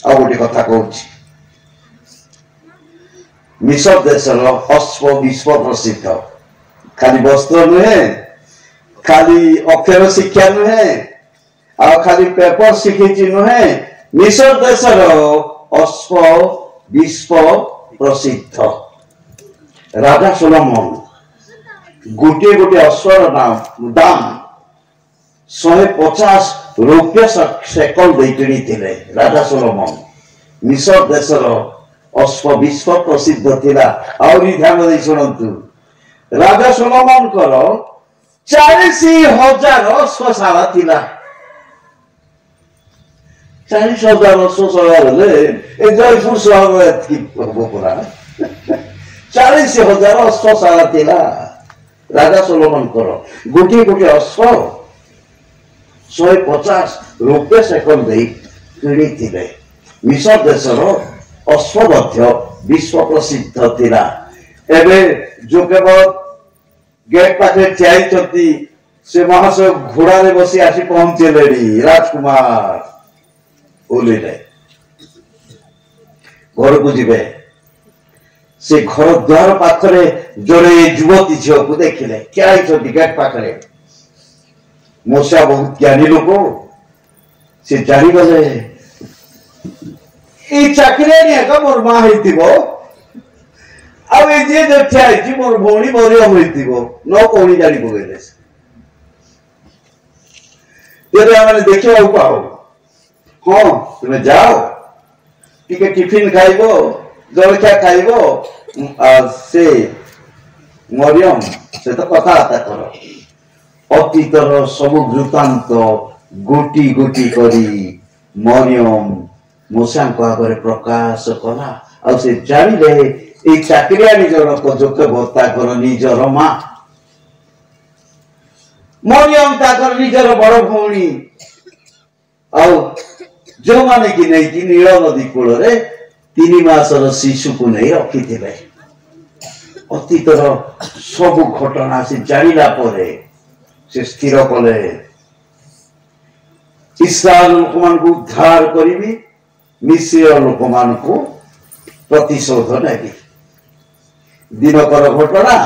आ गोटे कथा कहूची मिस्र देशर अश्व विश्व प्रसिद्ध खाली वस्त्र नुहे खाली अक्षर शिक्षा नुहे आ खाली पेपर शिखी नुहे मिस्र देशर अश्व विश्व प्रसिद्ध राजा सोलोमन गोटे गोटे अश्वर दाम 150 रौप्य शेकल दे किणी राजा सोलोमन मिस्र देशर अश्व विश्व प्रसिद्ध थिला आउरी ध्यान दे सुनंतु राजा सोलोमन कर 40,000 अश्वशाला थिला 40,000 अश्वशाला ले ए जयपुर शहर की बोपुरा 40,000 अश्वशाला थिला राजा सोलोमन कर गोटे गोटे अश्व 150 रौप्य शेकल दे किणी थिले मिस्र देशर अश्व मध्य विश्व प्रसिद्ध थिला एबे जो केवल गेट पाखे ठियाई चती से महाशय घोड़ा रे बसी आसी पहुंचे लेडी राजकुमार ओलिले घर को जीवे से घर द्वार पाखरे जड़े युवती झील को देखिले क्या गेट पाखरे मूसा बहुत ज्ञानी लोक से जानी गले चाकरी मोर माँ हो अब ये जो ठिया मोर भौणी मरियम न कौड़ी जानी पकड़े मैंने देखा पाओ हाँ तुम्हें जाओ टिके टिफिन खाइब जलखिया खाइब से मरियम से तो कथबार्ता कर अतीतर सब वृत्तांत गोटी गोटी करी मरियम मूसा आगे प्रकाश कला आ से जानिले ए चाकरियानी जनक जो केवल निजर माँ मरियम ताकर निजर बड़ भौणी जो माने कि नहीं कि नील नदी कूल 3 मासर शिशु को नहीं रखी थे अतीतर सब घटना से जानिला परे से स्थिर कले इस्राएल लोक मान को उद्धार करी मिस्र लोक मान को प्रतिशोध नेबी दिनकर घटना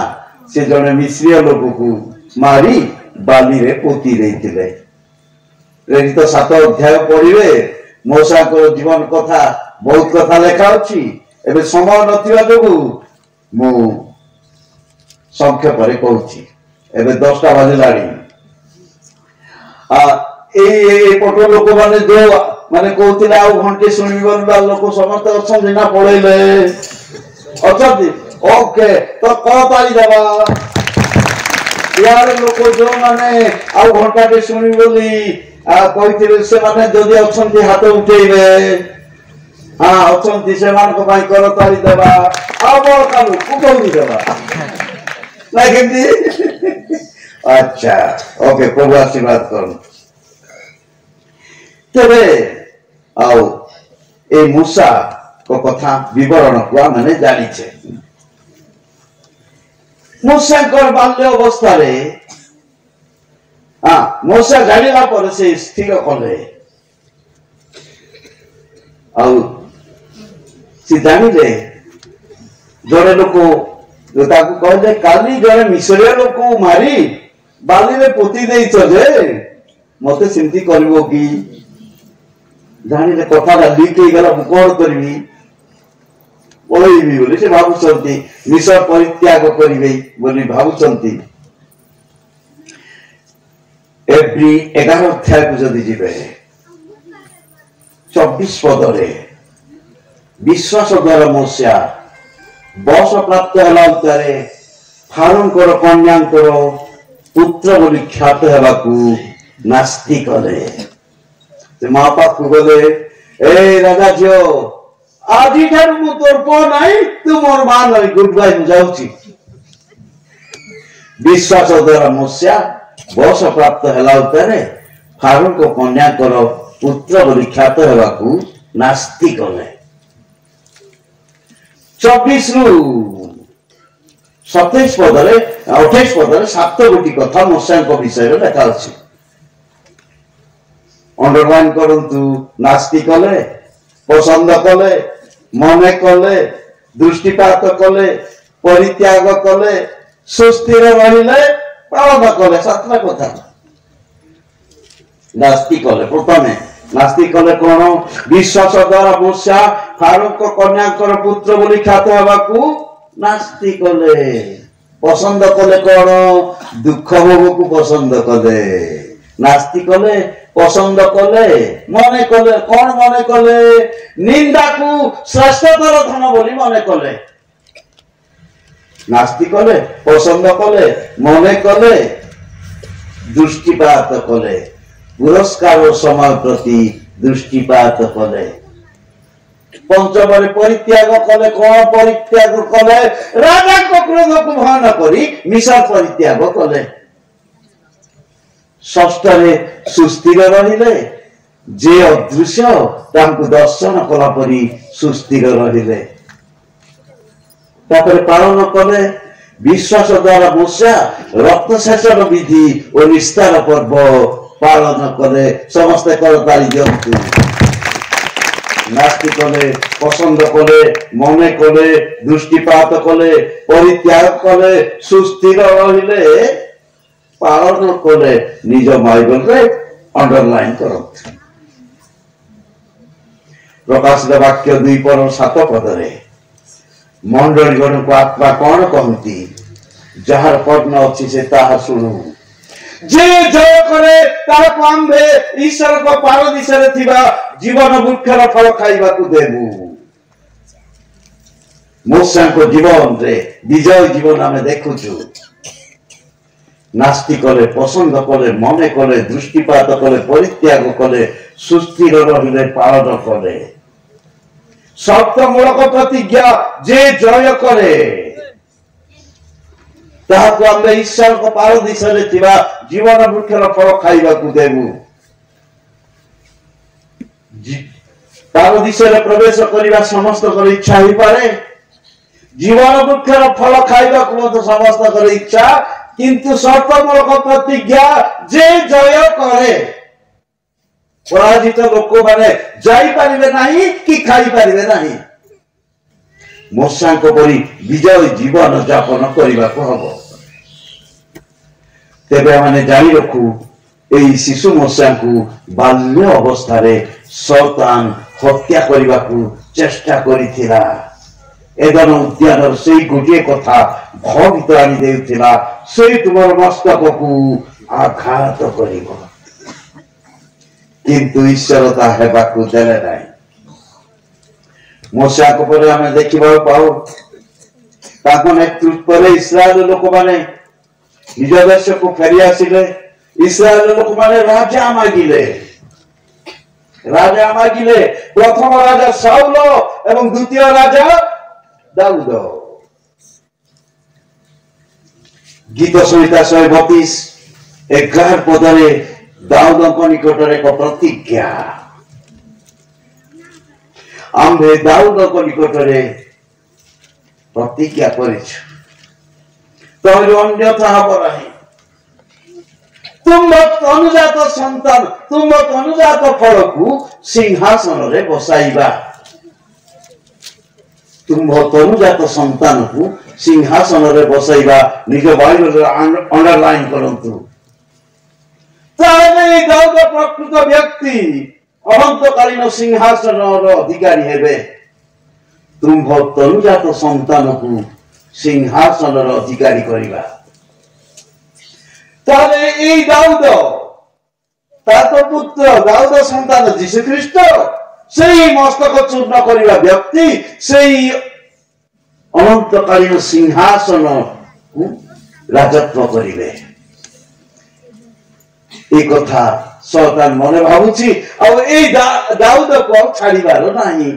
से जने मिस्र लोक को मारी बाली रे पोती देइतिले प्रेरित 7 अध्याय पढ़िबे मूसा को जीवन कथा बहुत कथा लेखा अछि एबे समय नथिबा जोगु मु संक्षेप रे कहूची एबे 10टा बजे लाडी ए पटो लोक माने जो माने कहतिला आ घंटे सुनिबन बा लोक समस्त अछन ना पळैले अछती ओके तो को ताली देबा यार लोक जो माने आ घंटा के सुनि बोली कहतिले से माने जदी अछंती हाथ उठेइबे हां अछंती से मान को भाई कर ताली देबा आ बोल कालू को कहू देबा लागेंदी अच्छा ओके प्रभु आशीर्वाद कर तेरे आओ ए मूसा को कथा विवरण को मैंने जानी छे मूसा कर बाल्य अवस्था रे मूसा जानिला पर से स्थिर कले आउ से जानिले जड़े लोक ताकू कहले काली जड़े मिसरिया लोक मारी बाली रे पोती देई जे मते सिंती करबो की जानिले कथा लीक हो गला कौन करी पलैबी बोली से भावुंट मिसर परित्याग करेंगे बोली भावुंट एप्री 11 अध्याय को जदि जीवे 24 पदरे विश्वास द्वारा मूसा बस प्राप्त होला उतारे ଫାରୋଙ୍କର କନ୍ୟାଙ୍କର ପୁତ୍ର ବୋଲି ଖ୍ୟାତ ହେବାକୁ ନାସ୍ତି କଲେ। ସେ ମା ପାଖକୁ ଗଲେ, ଏ ରାଜା ଝିଅ, ଆଜିଠାରୁ ମୁଁ ତୋର ପୁଅ ନାହିଁ, ତୁ ମୋର ମା ନାହିଁ, ଗୁଡ୍ ବାଇ, ମୁଁ ଯାଉଛି। ବିଶ୍ୱାସ ଦ୍ୱାରା ମୂଷା ବୟସ ପ୍ରାପ୍ତ ହେଲା ଉପରେ ଫାରୋଙ୍କ କନ୍ୟାଙ୍କର ପୁତ୍ର ବୋଲି ଖ୍ୟାତ ହେବାକୁ ନାସ୍ତି କଲେ। 24-27 ପଦରେ 28 ପଦରେ 7 ଗୋଟି କଥା ମୂଷାଙ୍କ ବିଷୟରେ ଲେଖା ଅଛି। ଅଣ୍ଡରଲାଇନ୍ କରନ୍ତୁ। ନାସ୍ତି କଲେ, ପସନ୍ଦ କଲେ, ମନେ କଲେ, ଦୃଷ୍ଟିପାତ କଲେ, ପରିତ୍ୟାଗ କଲେ, ସୁସ୍ଥିର ରହିଲେ, ପାଳନ କଲେ। 7ଟା କଥା ନାସ୍ତି କଲେ। ପ୍ରଥମେ ନାସ୍ତି କଲେ କଣ? ବିଶ୍ୱାସ ଦ୍ୱାରା ମୂଷା ଫାରୋଙ୍କ କନ୍ୟାଙ୍କର ପୁତ୍ର ବୋଲି ଖ୍ୟାତ ହେବାକୁ ନାସ୍ତି କଲେ। ପସନ୍ଦ କଲେ କଣ? ଦୁଃଖ ଭୋଗକୁ ପସନ୍ଦ କଲେ। ନାସ୍ତି କଲେ, ପସନ୍ଦ କଲେ, ମନେ କଲେ। କଣ ମନେ କଲେ? ନିନ୍ଦାକୁ ଶ୍ରେଷ୍ଠତର ଧନ ବୋଲି ମନେ କଲେ। ନାସ୍ତି କଲେ, ପସନ୍ଦ କଲେ, ମନେ କଲେ, ଦୃଷ୍ଟିପାତ କଲେ। ପୁରସ୍କାର ସମୟ ପ୍ରତି ଦୃଷ୍ଟିପାତ କଲେ। ପଞ୍ଚମରେ ପରିତ୍ୟାଗ କଲେ। କଣ ପରିତ୍ୟାଗ କଲେ? ରାଜାଙ୍କ କ୍ରୋଧକୁ ଭୟ ନ କରି ମିଶା ପରିତ୍ୟାଗ କଲେ। ଷଷ୍ଠରେ ସୁସ୍ଥିର ରହିଲେ। ଯେ ଅଦୃଶ୍ୟ ତାଙ୍କୁ ଦର୍ଶନ କଲା ପରି ସୁସ୍ଥିର ରହିଲେ। ତାପରେ ପାଳନ କଲେ। ବିଶ୍ୱାସ ଦ୍ୱାରା ମୂଷା ରକ୍ତଶେଷର ବିଧି ଓ ନିସ୍ତାର ପର୍ବ ପାଳନ କଲେ। ସମସ୍ତେ କରତାଳି ଦିଅନ୍ତୁ। ନାସ୍ତି କଲେ, ପସନ୍ଦ କଲେ, ମନେ କଲେ, ଦୃଷ୍ଟିପାତ କଲେ, ପରିତ୍ୟାଗ କଲେ, ସୁସ୍ଥିର ରହିଲେ, ପାଳନ କଲେ। ନିଜ ବାଇବଲରେ ଅଣ୍ଡରଲାଇନ୍ କରନ୍ତୁ। ପ୍ରକାଶିତ ବାକ୍ୟ 2:7 ପଦରେ ମଣ୍ଡଳୀ ଗଣକୁ ଆତ୍ମା କଣ କହନ୍ତି? ଯାହାର କର୍ଣ୍ଣ ଅଛି ସେ ତାହା ଶୁଣୁ। ଯେ ଜୟ କରେ ତାହାକୁ ଆମ୍ଭେ ଈଶ୍ୱରଙ୍କ ପାରଦିଶରେ ଥିବା ଜୀବନ ବୃକ୍ଷର ଫଳ ଖାଇବାକୁ ଦେବୁ। ମୂଷାଙ୍କ ଜୀବନରେ ବିଜୟ ଜୀବନ ଆମେ ଦେଖୁଛୁ। ନାସ୍ତି କଲେ, ପସନ୍ଦ କଲେ, ମନେ କଲେ, ଦୃଷ୍ଟିପାତ କଲେ, ପରିତ୍ୟାଗ କଲେ, ସୁସ୍ଥିର ରହିଲେ, ପାଳନ କଲେ। ସର୍ତ୍ତମୂଳକ ପ୍ରତିଜ୍ଞା, ଯେ ଜୟ କରେ ତାହାକୁ ଆମେ ଈଶ୍ୱରଙ୍କ ପାରଦିଶରେ ଥିବା ଜୀବନ ବୃକ୍ଷର ଫଳ ଖାଇବାକୁ ଦେବୁ। ପାରଦିଶରେ ପ୍ରବେଶ କରିବା ସମସ୍ତଙ୍କର ଇଚ୍ଛା ହେଇପାରେ। ଜୀବନ ବୃକ୍ଷର ଫଳ ଖାଇବାକୁ ମଧ୍ୟ ସମସ୍ତଙ୍କର ଇଚ୍ଛା। କିନ୍ତୁ ସର୍ତ୍ତମୂଳକ ପ୍ରତିଜ୍ଞା, ଯେ ଜୟ କରେ। ପରାଜିତ ଲୋକମାନେ ଯାଇପାରିବେ ନାହିଁ କି ଖାଇପାରିବେ ନାହିଁ। ମୂଷାଙ୍କ ପରି ବିଜୟ ଜୀବନ ଯାପନ କରିବାକୁ ହବ। ତେବେ ଆମେ ଜାଣି ରଖୁ, ଏହି ଶିଶୁ ମୂଷାଙ୍କୁ ବାଲ୍ୟ ଅବସ୍ଥାରେ ଶୈତାନ ହତ୍ୟା କରିବାକୁ ଚେଷ୍ଟା କରିଥିଲା। ଏଦନ ଉଦ୍ୟାନର ସେଇ ଗୋଟିଏ କଥା ଭୟଭୀତ ଆଣି ଦେଉଥିଲା, ସେ ତୁମର ମସ୍ତକକୁ ଆଘାତ କରିବ। କିନ୍ତୁ ଈଶ୍ୱର ତାହା ହେବାକୁ ଦେଲେ ନାହିଁ। ମୂଷାଙ୍କ ପରେ ଆମେ ଦେଖିବାକୁ ପାଉ, ତାଙ୍କ ନେତୃତ୍ୱରେ ଇସ୍ରାଏଲ ଲୋକମାନେ ନିଜ ଦେଶକୁ ଫେରି ଆସିଲେ। ଇସ୍ରାଏଲ ଲୋକମାନେ ରାଜା ମାଗିଲେ। ପ୍ରଥମ ରାଜା ସାଉଲ ଏବଂ ଦ୍ୱିତୀୟ ରାଜା ଦାଉଦ। ଗୀତ ସଂହିତା 132:11 ପଦରେ ଦାଉଦଙ୍କ ନିକଟରେ ଏକ ପ୍ରତିଜ୍ଞା। ଆମ୍ଭେ ଦାଉଦଙ୍କ ନିକଟରେ ପ୍ରତିଜ୍ଞା କରିଛୁ, ତମର ଅନ୍ୟଥା ହବ ନାହିଁ। ତୁମ ଅନୁଜାତ ସନ୍ତାନ, ତୁମ ଅନୁଜାତ ଫଳକୁ ସିଂହାସନରେ ବସାଇବା। ତୁମ ତନୁଜାତ ସନ୍ତାନକୁ ସିଂହାସନରେ ବସାଇବା। ନିଜ ବାଇବଲରେ ଅଣ୍ଡରଲାଇନ୍ କରନ୍ତୁ। ତାହେଲେ ଦାଉଦ ପ୍ରକୃତ ବ୍ୟକ୍ତି ଅନନ୍ତକାଳୀନ ସିଂହାସନର ଅଧିକାରୀ ହେବେ। ତୁମ୍ଭ ତନୁଜାତ ସନ୍ତାନକୁ ସିଂହାସନର ଅଧିକାରୀ କରିବା। ତାହେଲେ ଏଇ ଦାଉଦ, ତାଙ୍କ ପୁତ୍ର ଦାଉଦ ସନ୍ତାନ ଯୀଶୁ ଖ୍ରୀଷ୍ଟ, ସେଇ ମସ୍ତକ ଚୂର୍ଣ୍ଣ କରିବା ବ୍ୟକ୍ତି, ସେଇ ଅନନ୍ତକାଳୀନ ସିଂହାସନକୁ राजत्व करिवे ए कथा शैतान मने भाबुची अब ए दाऊद को छाड़ीबार नाही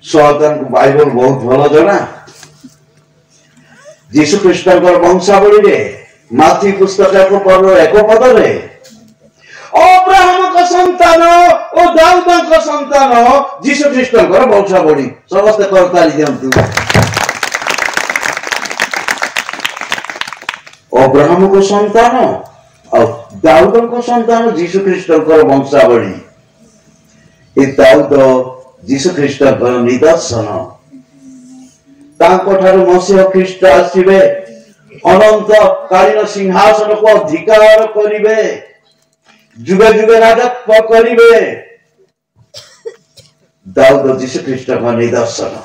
शैतान को बाइबल बहुत भलो जना जीशु ख्रीष्ट वंशावली रे माथी पुस्तक को पर्व 1 पद रे अब्राहम का संतान ओ दाऊद का संतान जीशु ख्रीष्ट वंशावली समस्त करताली दियंतु अब्राहम को संतान और दाऊद को संतान जीशु ख्रीष्ट वंशावली ए दाऊद जीशु ख्रीष्ट निदर्शन मसीह ख्रीष्ट आसवे अनंत कालीन सिंहासन को अधिकार करिवे जुगे जुगे राजत्व करिवे दाऊद जीशु ख्रीष्ट निदर्शन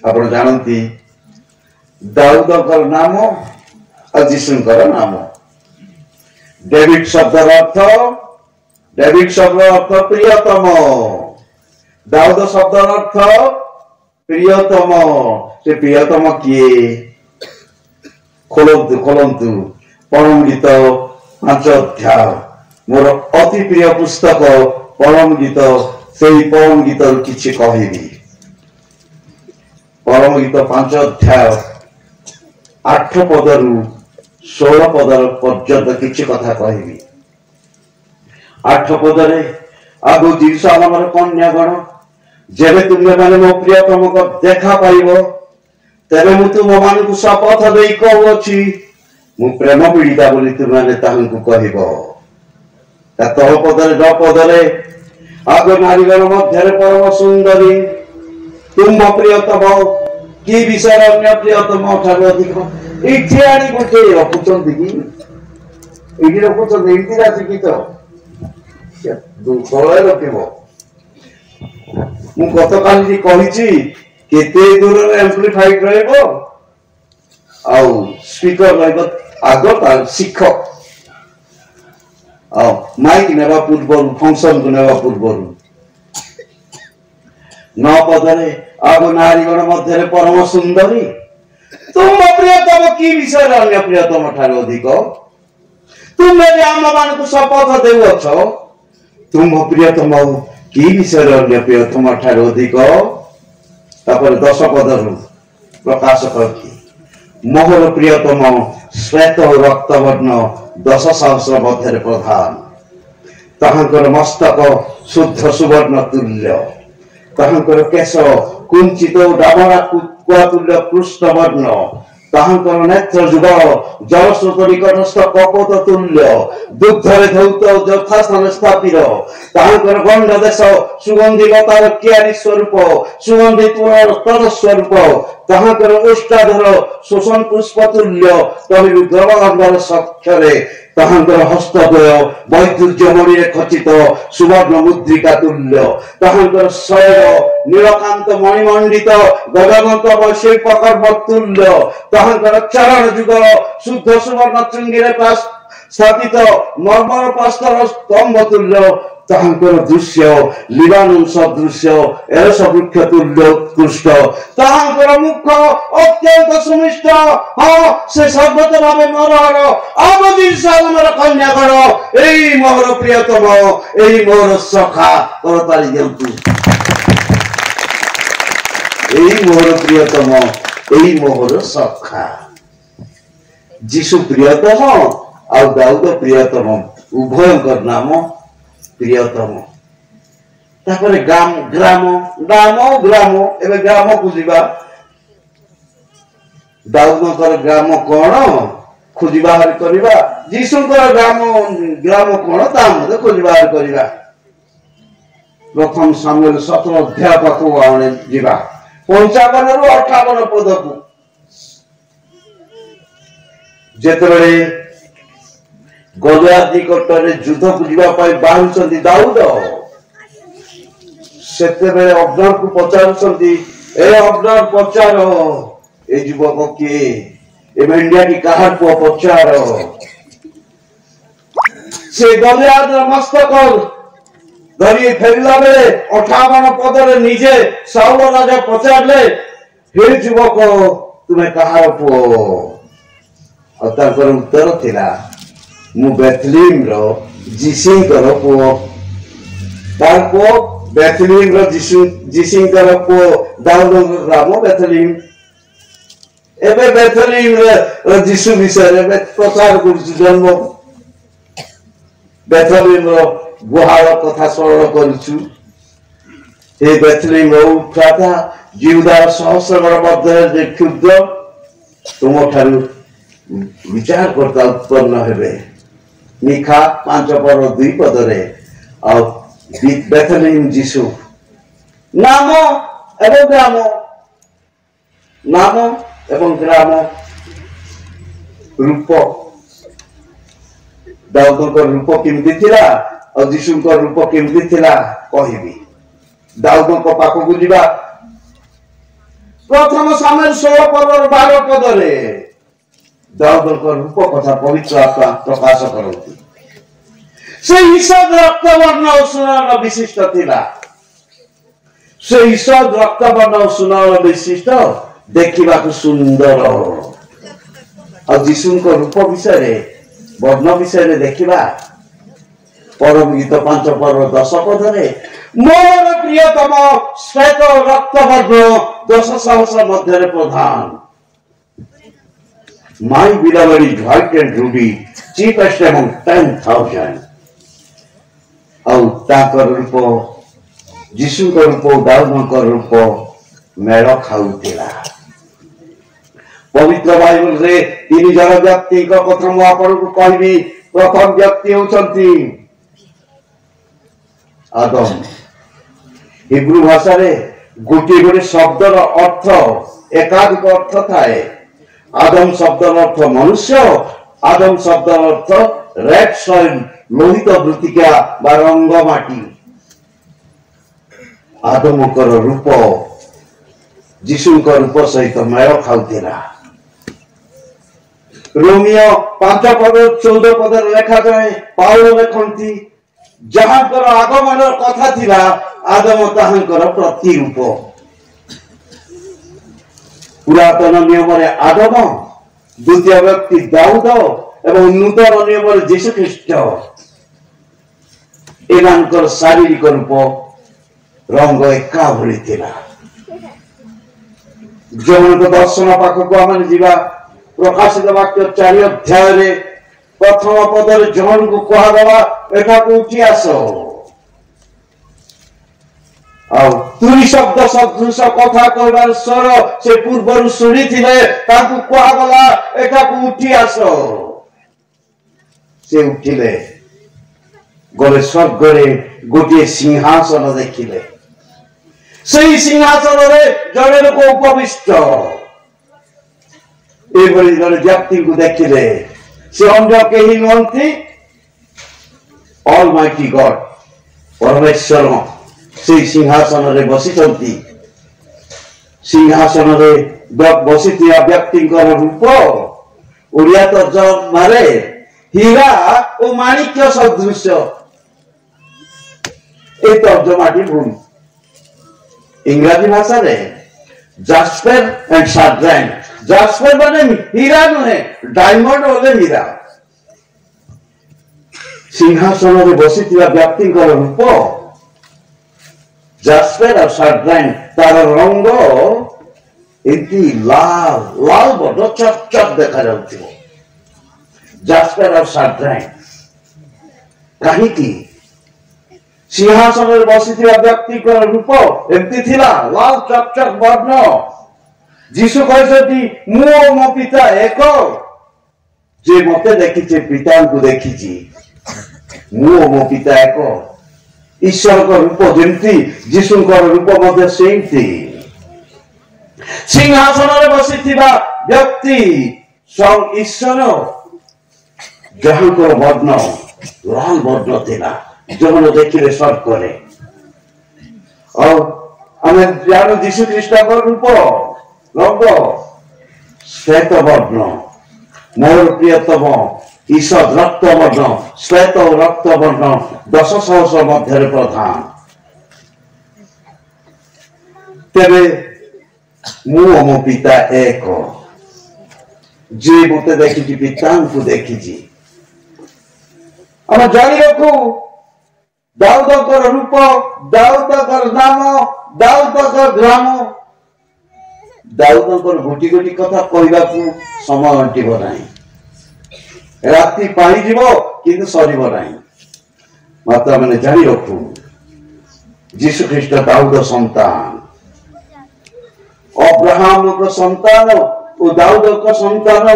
आप जानती दाऊद नाम और जीशु नाम डेविड शब्द अर्थ प्रियतम दाऊद शब्द अर्थ प्रियतम से प्रियतम किए खोलंतु परम गीत 5 अध्याय मोर अति प्रिय पुस्तक परम गीत से परम गीत किछि कहिबी परम गीत 5 अध्याय 8 पदरु 16 पदर पर्यंत किछि कथा कहिबी 8 पदरे आगु जीरुसालेमर कन्यागण जेबे तुमे माने मो प्रियतम को देखा पाइबो तेरे मु तुम मान को शपथ देई कहउछि मु प्रेम पीड़िता बोली तुम माने ताहंकु कहिबो ता तह पदरे 10 पदरे आगु नारीगण मध्यरे परम सुंदरी तुम प्रियतम की विषय अन्य प्रियतम ठार अधिक इथे आनी गोटे रखुचंती की इडी रखुचंती इडी राशि की तो दुखले रखिबो मु गतकाली कहिछि केते दूर रे एम्प्लीफाइड रहइबो आ स्पीकर रहइबो आगो ता शिक्षक आ माइक नेबा पूर्व फंक्शन को नेबा पूर्व 9 पदरे आगो नारीगण मध्यरे परम सुंदरी तुम प्रियतम की विषय अन्य प्रियतम ठार अधिक तुम जे आम मान को शपथ देउछ तुम प्रियतम की विषय अन्य प्रियतम ठार अधिक तापर 10 पदरु प्रकाश करती मोहर प्रियतम श्वेत और रक्तवर्ण 10 सहस्र मध्य प्रधान ताहंकर मस्तक शुद्ध सुवर्ण तुल्य ताहंकर केश कुंचित डाबरा कुआतुल्य पृष्ठवर्ण ताहंकर नेत्र जुगल जलस्रोत निकटस्थ कपोत तुल्य दुग्धरे धौत यथास्थान स्थापित ताहंकर गंध देश सुगंधि लतार क्यारी स्वरूप सुगंधि तुलार तद स्वरूप ताहंकर उष्टाधर शोषण पुष्प तुल्य तमिलु द्रवगंधर सक्षरे ताहंकर हस्तद्वय वैदुर्य मणि खचित सुवर्ण मुद्रिका तुल्य ताहंकर शरीर नीलकांत मणिमंडित गगनंत शिल्पकर्म तुल्य ताहंकर चरण जुगल शुद्ध सुवर्ण चुंगीरे स्थापित मर्मर प्रस्तर स्तंभ तुल्य ताहंकर दृश्य लीलानु सदृश्य एरस वृक्ष तुल्य उत्कृष्ट ताहंकर मुख अत्यंत सुमिष्ट हाँ से सर्वत भावे मोरहर आबदी सालमर कन्यागण एई मोर प्रियतम एई मोर सखा करताली दियंतु एई मोर प्रियतम एई मोर सखा जीशु प्रियतम आ दाऊद प्रियतम उभयंकर नाम प्रियतम तापरे ग्राम ग्राम ग्राम ग्राम एबे ग्राम खुजिबा दाऊदकर ग्राम कोन खुजिबा हर करबा जीशुकर ग्राम ग्राम कोन ता मते खुजिबा हर करबा प्रथम सामुएल 17 अध्याय पाखु आने जिबा 55 रु 58 पद को जेतरे गलियात निकटरे युद्ध बुझिबा पाई बाहुचंती दाऊद सेते बेले अब्राहम को पचारुचंती ए अब्राहम पचारो ए युवक के ए मेंडिया की काहर को पचारो से गलियात मस्तक धरी फेरिला बेले 58 पदरे निजे साउल राजा पचारले हे युवक तुम्हें कहार पुओ और ताकर उत्तर थिला मु बेथलीम रो जीसीकर पुओ तार पुओ बेथलीम रो जीसीकर पुओ दाऊद रामो बेथलीम एबे बेथलीम रो जीसु विषय रे प्रचार करछु जन्म बेथलीम रो गुहार कथा स्मरण करछु ए बेथलीम रो उठाता जीवदार सहस्र मध्य जे क्षुद्र तुम ठारू विचार करता उत्पन्न हेबे मिखा 5 पर 2 पदरे और बेथलीम जीसु नाम एवं ग्राम नाम एवं ग्राम रूप दाऊद को रूप केमती थिला और जीसु को रूप केमती थिला कहबी दाऊद को पाखो को जीवा प्रथम सामुएल 16 पद 12 पदरे दाऊद को रूप कथा पवित्र आत्मा प्रकाश करती से ईसद रक्तवर्ण सुनार विशिष्ट थिला से ईसद रक्तवर्ण सुनार विशिष्ट देखा सुंदर और जीसु को रूप विषय वर्ण विषय देखा परम गीत 5 पर 10 पदरे मोर प्रियतम श्वेत रक्तवर्ण 10 सहस्र मध्य प्रधान माई beloved is white and ruby, cheapest among 10,000. और ताकर रूप जीसु को रूप दाऊद को रूप मेल खाऊला पवित्र बाइबल रे 3 जन व्यक्ति को प्रथम आपण को कहबी प्रथम व्यक्ति होचंती आदम हिब्रू भाषा रे गोटे गोटे शब्दर अर्थ एकाधिक अर्थ थाए आदम शब्दर अर्थ मनुष्य आदम शब्दर अर्थ रेड सॉइल लोहित मृत्तिका बा रंग माटी आदम को रूप जीसु को रूप सहित मेल खाऊला रोमियो 5 पद 14 पद लेखा जाए पाउल लेखती जहांकर आगमन कथा थिला आदम ताहांकर प्रतिरूप पुरातन नियम रे आदम द्वितीय व्यक्ति दाऊद एवं नूतन नियम रे यीशु ख्रीष्ट एमानकर शारीरिक रूप रंग एका भली थिला जौन को दर्शन पाखक आम जीवा प्रकाशित वाक्य 4 अध्याय रे प्रथम पदर जौन को कहगला एका को उठी आसो और तुरी शब्द सदृश कथा कहबार स्वर से पूर्व शुणी थिले ताकू कहगला एका को उठी आसो से उठिले गले स्वर्ग रे गोटे सिंहासन देखिले सेही सिंहासन रे जड़े लोक उपविष्ट एभली जड़े व्यक्ति को देखिले से अन्य कहीं नुहंती ऑलमाइटी गॉड परमेश्वर से सिंहासन रे बसिचंती सिंहासन रे बसिथिया व्यक्ति रूप ओडिया तर्जमा रे हीरा और माणिक्य सदृश ए तर्जमाटी भूल इंग्रजी भाषा रे जास्पर एंड सार्ड्राइन जास्पर माने हीरा नुहे डायमंड बोले हीरा सिंहासन रे बसिथिया व्यक्ति रूप जास्पर और सार्ड्राइन तार रंग एति लाल लाल बड़ चक चक देखा जाउथिबो जास्पर और सार्ड्राइन कहीं की सिंहासन रे बसिथिया व्यक्ति रूप एमती थिला लाल चक चक वर्ण जीसु कहते मु मो पिता एक जे मते देखिचे पिता को देखिची मु मो पिता एक ईश्वर को रूप जेमती जीसु को रूप मते सेमती सिंहासन रे बसिथिबा व्यक्ति स्वयं ईश्वर जहां को वर्ण लाल वर्ण थिला जौन देखिले स्वर्ग करे और हमें जानो जीसु ख्रीष्ट को रूप रंग श्वेत वर्ण मोर प्रियतम ईशद रक्त वर्ण श्वेत रक्त वर्ण 10 सहस्र मध्य प्रधान तेरे मु मो पिता एक जे मते देखी पितांकु देखी आम जानी रखू दाऊदकर रूप दाऊदकर नाम दाऊदकर ग्राम दाऊदकर गोटी गोटी कथा कहवा समय अंटब ना राति पाई जीव कि सर ना मात्र मैंने जानी रखू जीशु ख्रीष्ट दाऊद संतान अब्राहम को संतान और दाऊद को संतान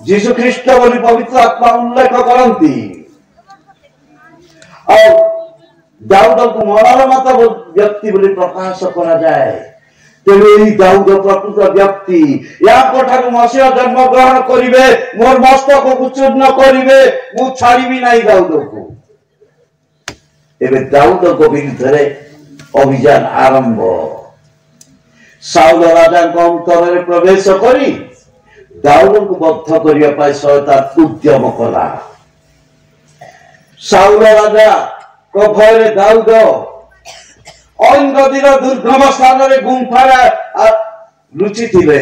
जीशु ख्रीष्ट बोली पवित्र आत्मा उल्लेख करती और दाऊद को मरार मत व्यक्ति बोली प्रकाश करा जाए तेरे दाऊद प्रकृत व्यक्ति या मसीहा जन्म ग्रहण करिवे मोर मस्तक को चूर्ण करिवे मु छाड़िबी नहीं दाऊद को एबे दाऊद को विरुद्ध अभियान आरंभ साउल राजा अंतर में प्रवेश करी दाऊद को बद्ध करने शैतान उद्यम कला साउल राजा को भय दाऊद अंगदीर दुर्गम स्थान में गुंफार लुचि थे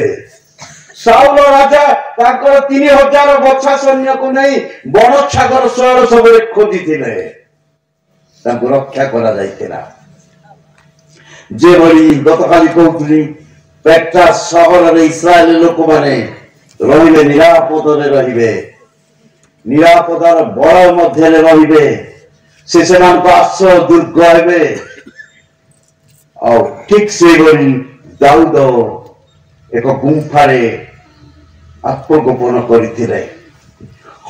साउल राजा 3000 बछा सैन्य को नहीं बड़ छागर शहर सब खोजी रक्षा करा जे भली गतकाली कहती पेट्रा सहर इस्राएल लोक मैंने रहिबे निरापद रहिबे निरापदार बल मध्य रहिबे से आश्रय दुर्ग हेबे और ठीक से भली दाऊद एक गुंफारे आत्मगोपन करथिले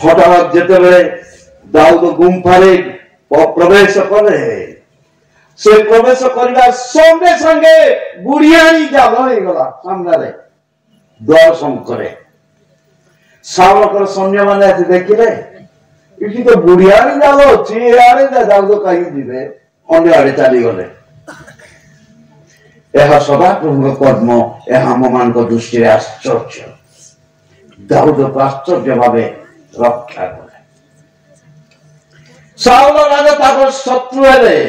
हठात जेतेबेले दाऊद गुंफारे प्रवेश कले से प्रवेश करने संगे संगे बुढ़ियाणी जाल हो गला सामने द्वार संकरे सावकर सैन्य मैंने देखिले इठी तो बुढ़ियाणी जाल अच्छी आड़े दाऊद कहीं जीवे अन्य आड़े चली गले यह सदा प्रभु कर्म यह आम मान दृष्टि आश्चर्य दाऊद को आश्चर्य भाव रक्षा करे साउल राजा शत्रु हेले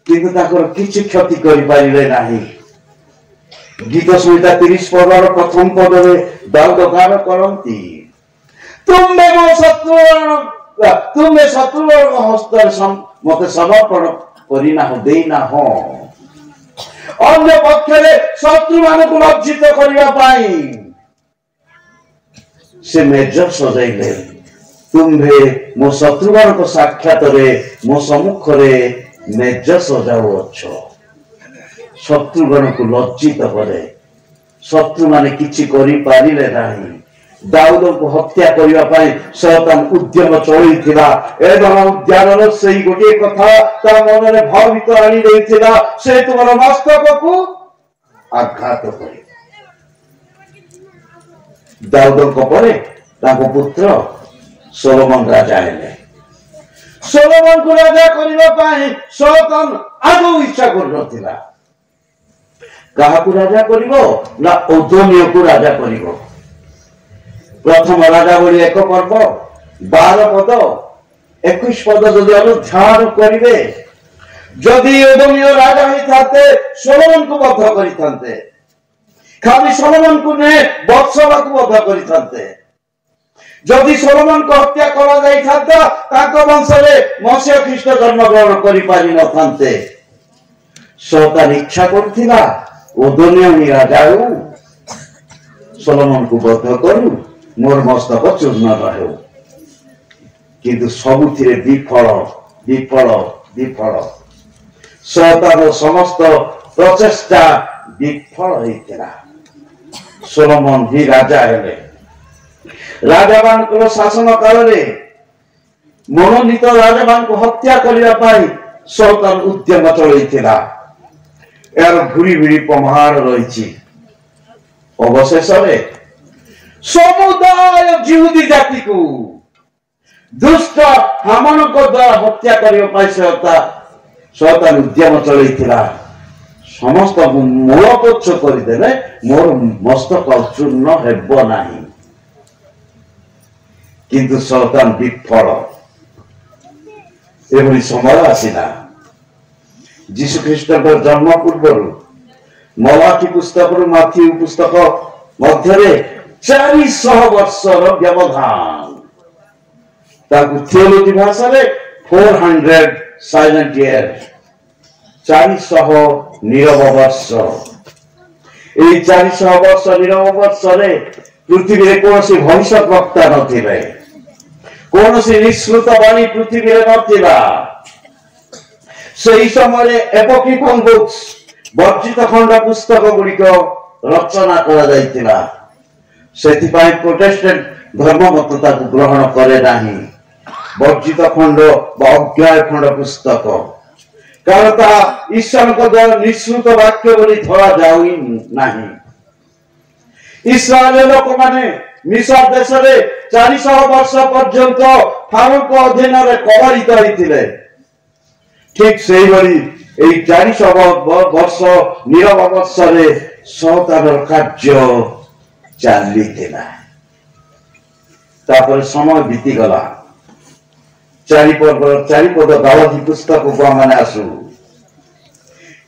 किंतु ताकर किछि क्षति करि पारिले नाही गीत संहिता 30 पदर प्रथम पद में दाऊद गान करंती तुमे मो शत्रु तुमे शत्रु हस्त मते समर्पण करिना हो देना हो अन्य पक्षरे शत्रु मान को लज्जित करिवा पाई से मेजर सजाइले तुम्हे मो शत्रुमान को साक्षात रे मो सम्मुख रे मेज सजाऊ अच्छ शत्रुगण को लज्जित करे शत्रु माने किछि करि पारिले नाही दाऊद को हत्या करिवा पाई शैतान उद्यम चलिथिला एदम उद्यानर सेही गोटे कथा ता मन रे भावित आनी देथिला से तुमर मस्तक को आघात करे दाऊद को परे ताको पुत्र सोलोमन राजा हेले सोलोमन को राजा करने पाए शैतान आदौ इच्छा कर नथिला कहा को राजा करिवो ना ओदोनियो को राजा करिवो प्रथम राजा बोली एक पर्व 12 पद 21 पद जदि अनुध्यान करिवे जदि ओदोनियो राजा ही थाते सोलोमन को बद्ध करि थाते खाली सोलोमन को ने बत्सला को बद्ध करि थाते जदि सोलोमन को हत्या करा जाई थाता ताको वंश रे मसीह ख्रीष्ट जन्म ग्रहण करि पारि न थाते शैतान इच्छा करथिला ओदोनियो राजा सोलोमन को बद्ध करू मोर मस्तक चूर्ण रहे किंतु सबुथिरे विफल विफल विफल शैतान समस्त प्रचेष्टा विफल होइतिला सोलोमन ही राजा हेले राजामान को शासन काल मनोनीत राजामान को हत्या करने शैतान उद्यम चलैथिला यार घुरी घुरी पमार रही अवशेष समुदाय जिहुदी जाति को दुष्ट हामान द्वारा हत्या करने शैतान उद्यम चलैथिला समस्त मूलपोच्छ करदेले मोर मस्तक चूर्ण हेब नाही किंतु शैतान विफल एभली समय आसिला जीशु ख्रीष्ट जन्म पूर्व मलाखी पुस्तक माथ्यू पुस्तक मध्य 400 वर्षर व्यवधान ताकू थियोलॉजी भाषा रे 400 साइलेंट इयर्स 400 नीरव वर्ष ए 400 वर्ष नीरव वर्ष रे पृथ्वी रे कोनसी भविष्य वक्ता नथिबे कोनसी निश्रुत वाणी पृथ्वी रे नथिबा सेही समय एपोक्रिफल बुक्स वर्जित खंड पुस्तक गुड़िक रचना करा जाइतिला सेति पाई प्रोटेस्टेंट धर्म मतता को ग्रहण करे नाही वर्जित खंड बा अज्ञाय खंड पुस्तक कारण ता ईश्वर को द्वारा निश्रुत वाक्य बोली धरा जाउई नाही इस्राएल लोक माने मिस्र देश रे 400 वर्ष पर्यंत फारो को अधीन रे कबलित होइतिले ठीक सेही भली एई 400 वर्ष नीरव वर्ष रे शैतान कार्य चलीथिला तापर समय बीती गला चारिपद दावधी पुस्तक को माने आसु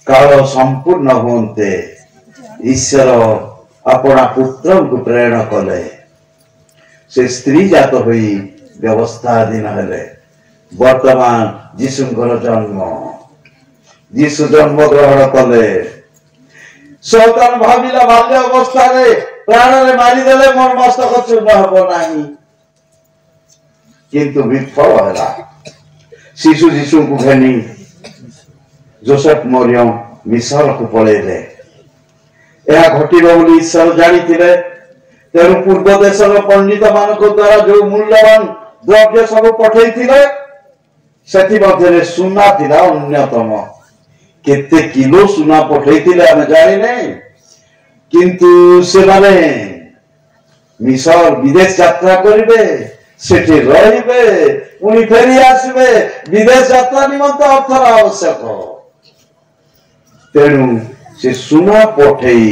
काल संपूर्ण होते ईश्वर अपना पुत्र को प्रेरणा कले से स्त्री जात हुई व्यवस्था अधीन हेले वर्तमान जीशुଙ୍କର जन्म जीशु जन्म ग्रहण कले शैतान भाविला बाल्य अवस्था रे प्राण रे मारी देले मोर मस्तक चूर्ण हबो नाही किंतु विफल होला शिशु जीशु को घेनी जोसेफ मरियम मिस्र को पळेले या घटिबो बोली ईश्वर जानिथिले तेरु पूर्व देशर पंडित मानक द्वारा जो मूल्यवान द्रव्य सब पठैथिले सेति मध्यरे सुना थिला अन्यतम केते किलो सुना पठैथिले हम जानि नै किंतु से माने मिस्र विदेश यात्रा करिवे सेठी रहिबे पुनी फेरी आसबे विदेश यात्रा निमंत अर्थ आवश्यक तेणु से सुना पठेई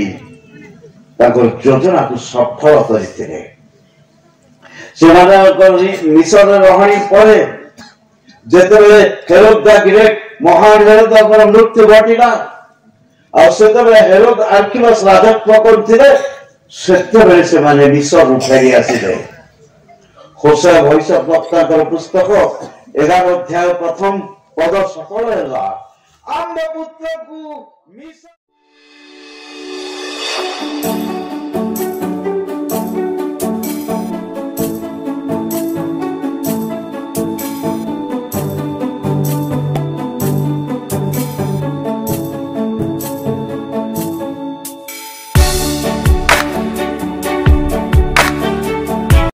ताकर योजना को सफल करिथिले से माने मिस्र रहणी परे जेतेबेले हेरोद द ग्रेट महान हेरोद पर मृत्यु घटिला और सेतेबेले हेरोद आर्किलस राजत्व करथिले सेतेबेले से माने मिस्र फेरी आसिले होशे भविष्य वक्ता पुस्तक 11 अध्याय प्रथम पद सफल होला आम्ब पुत्र को मिस्र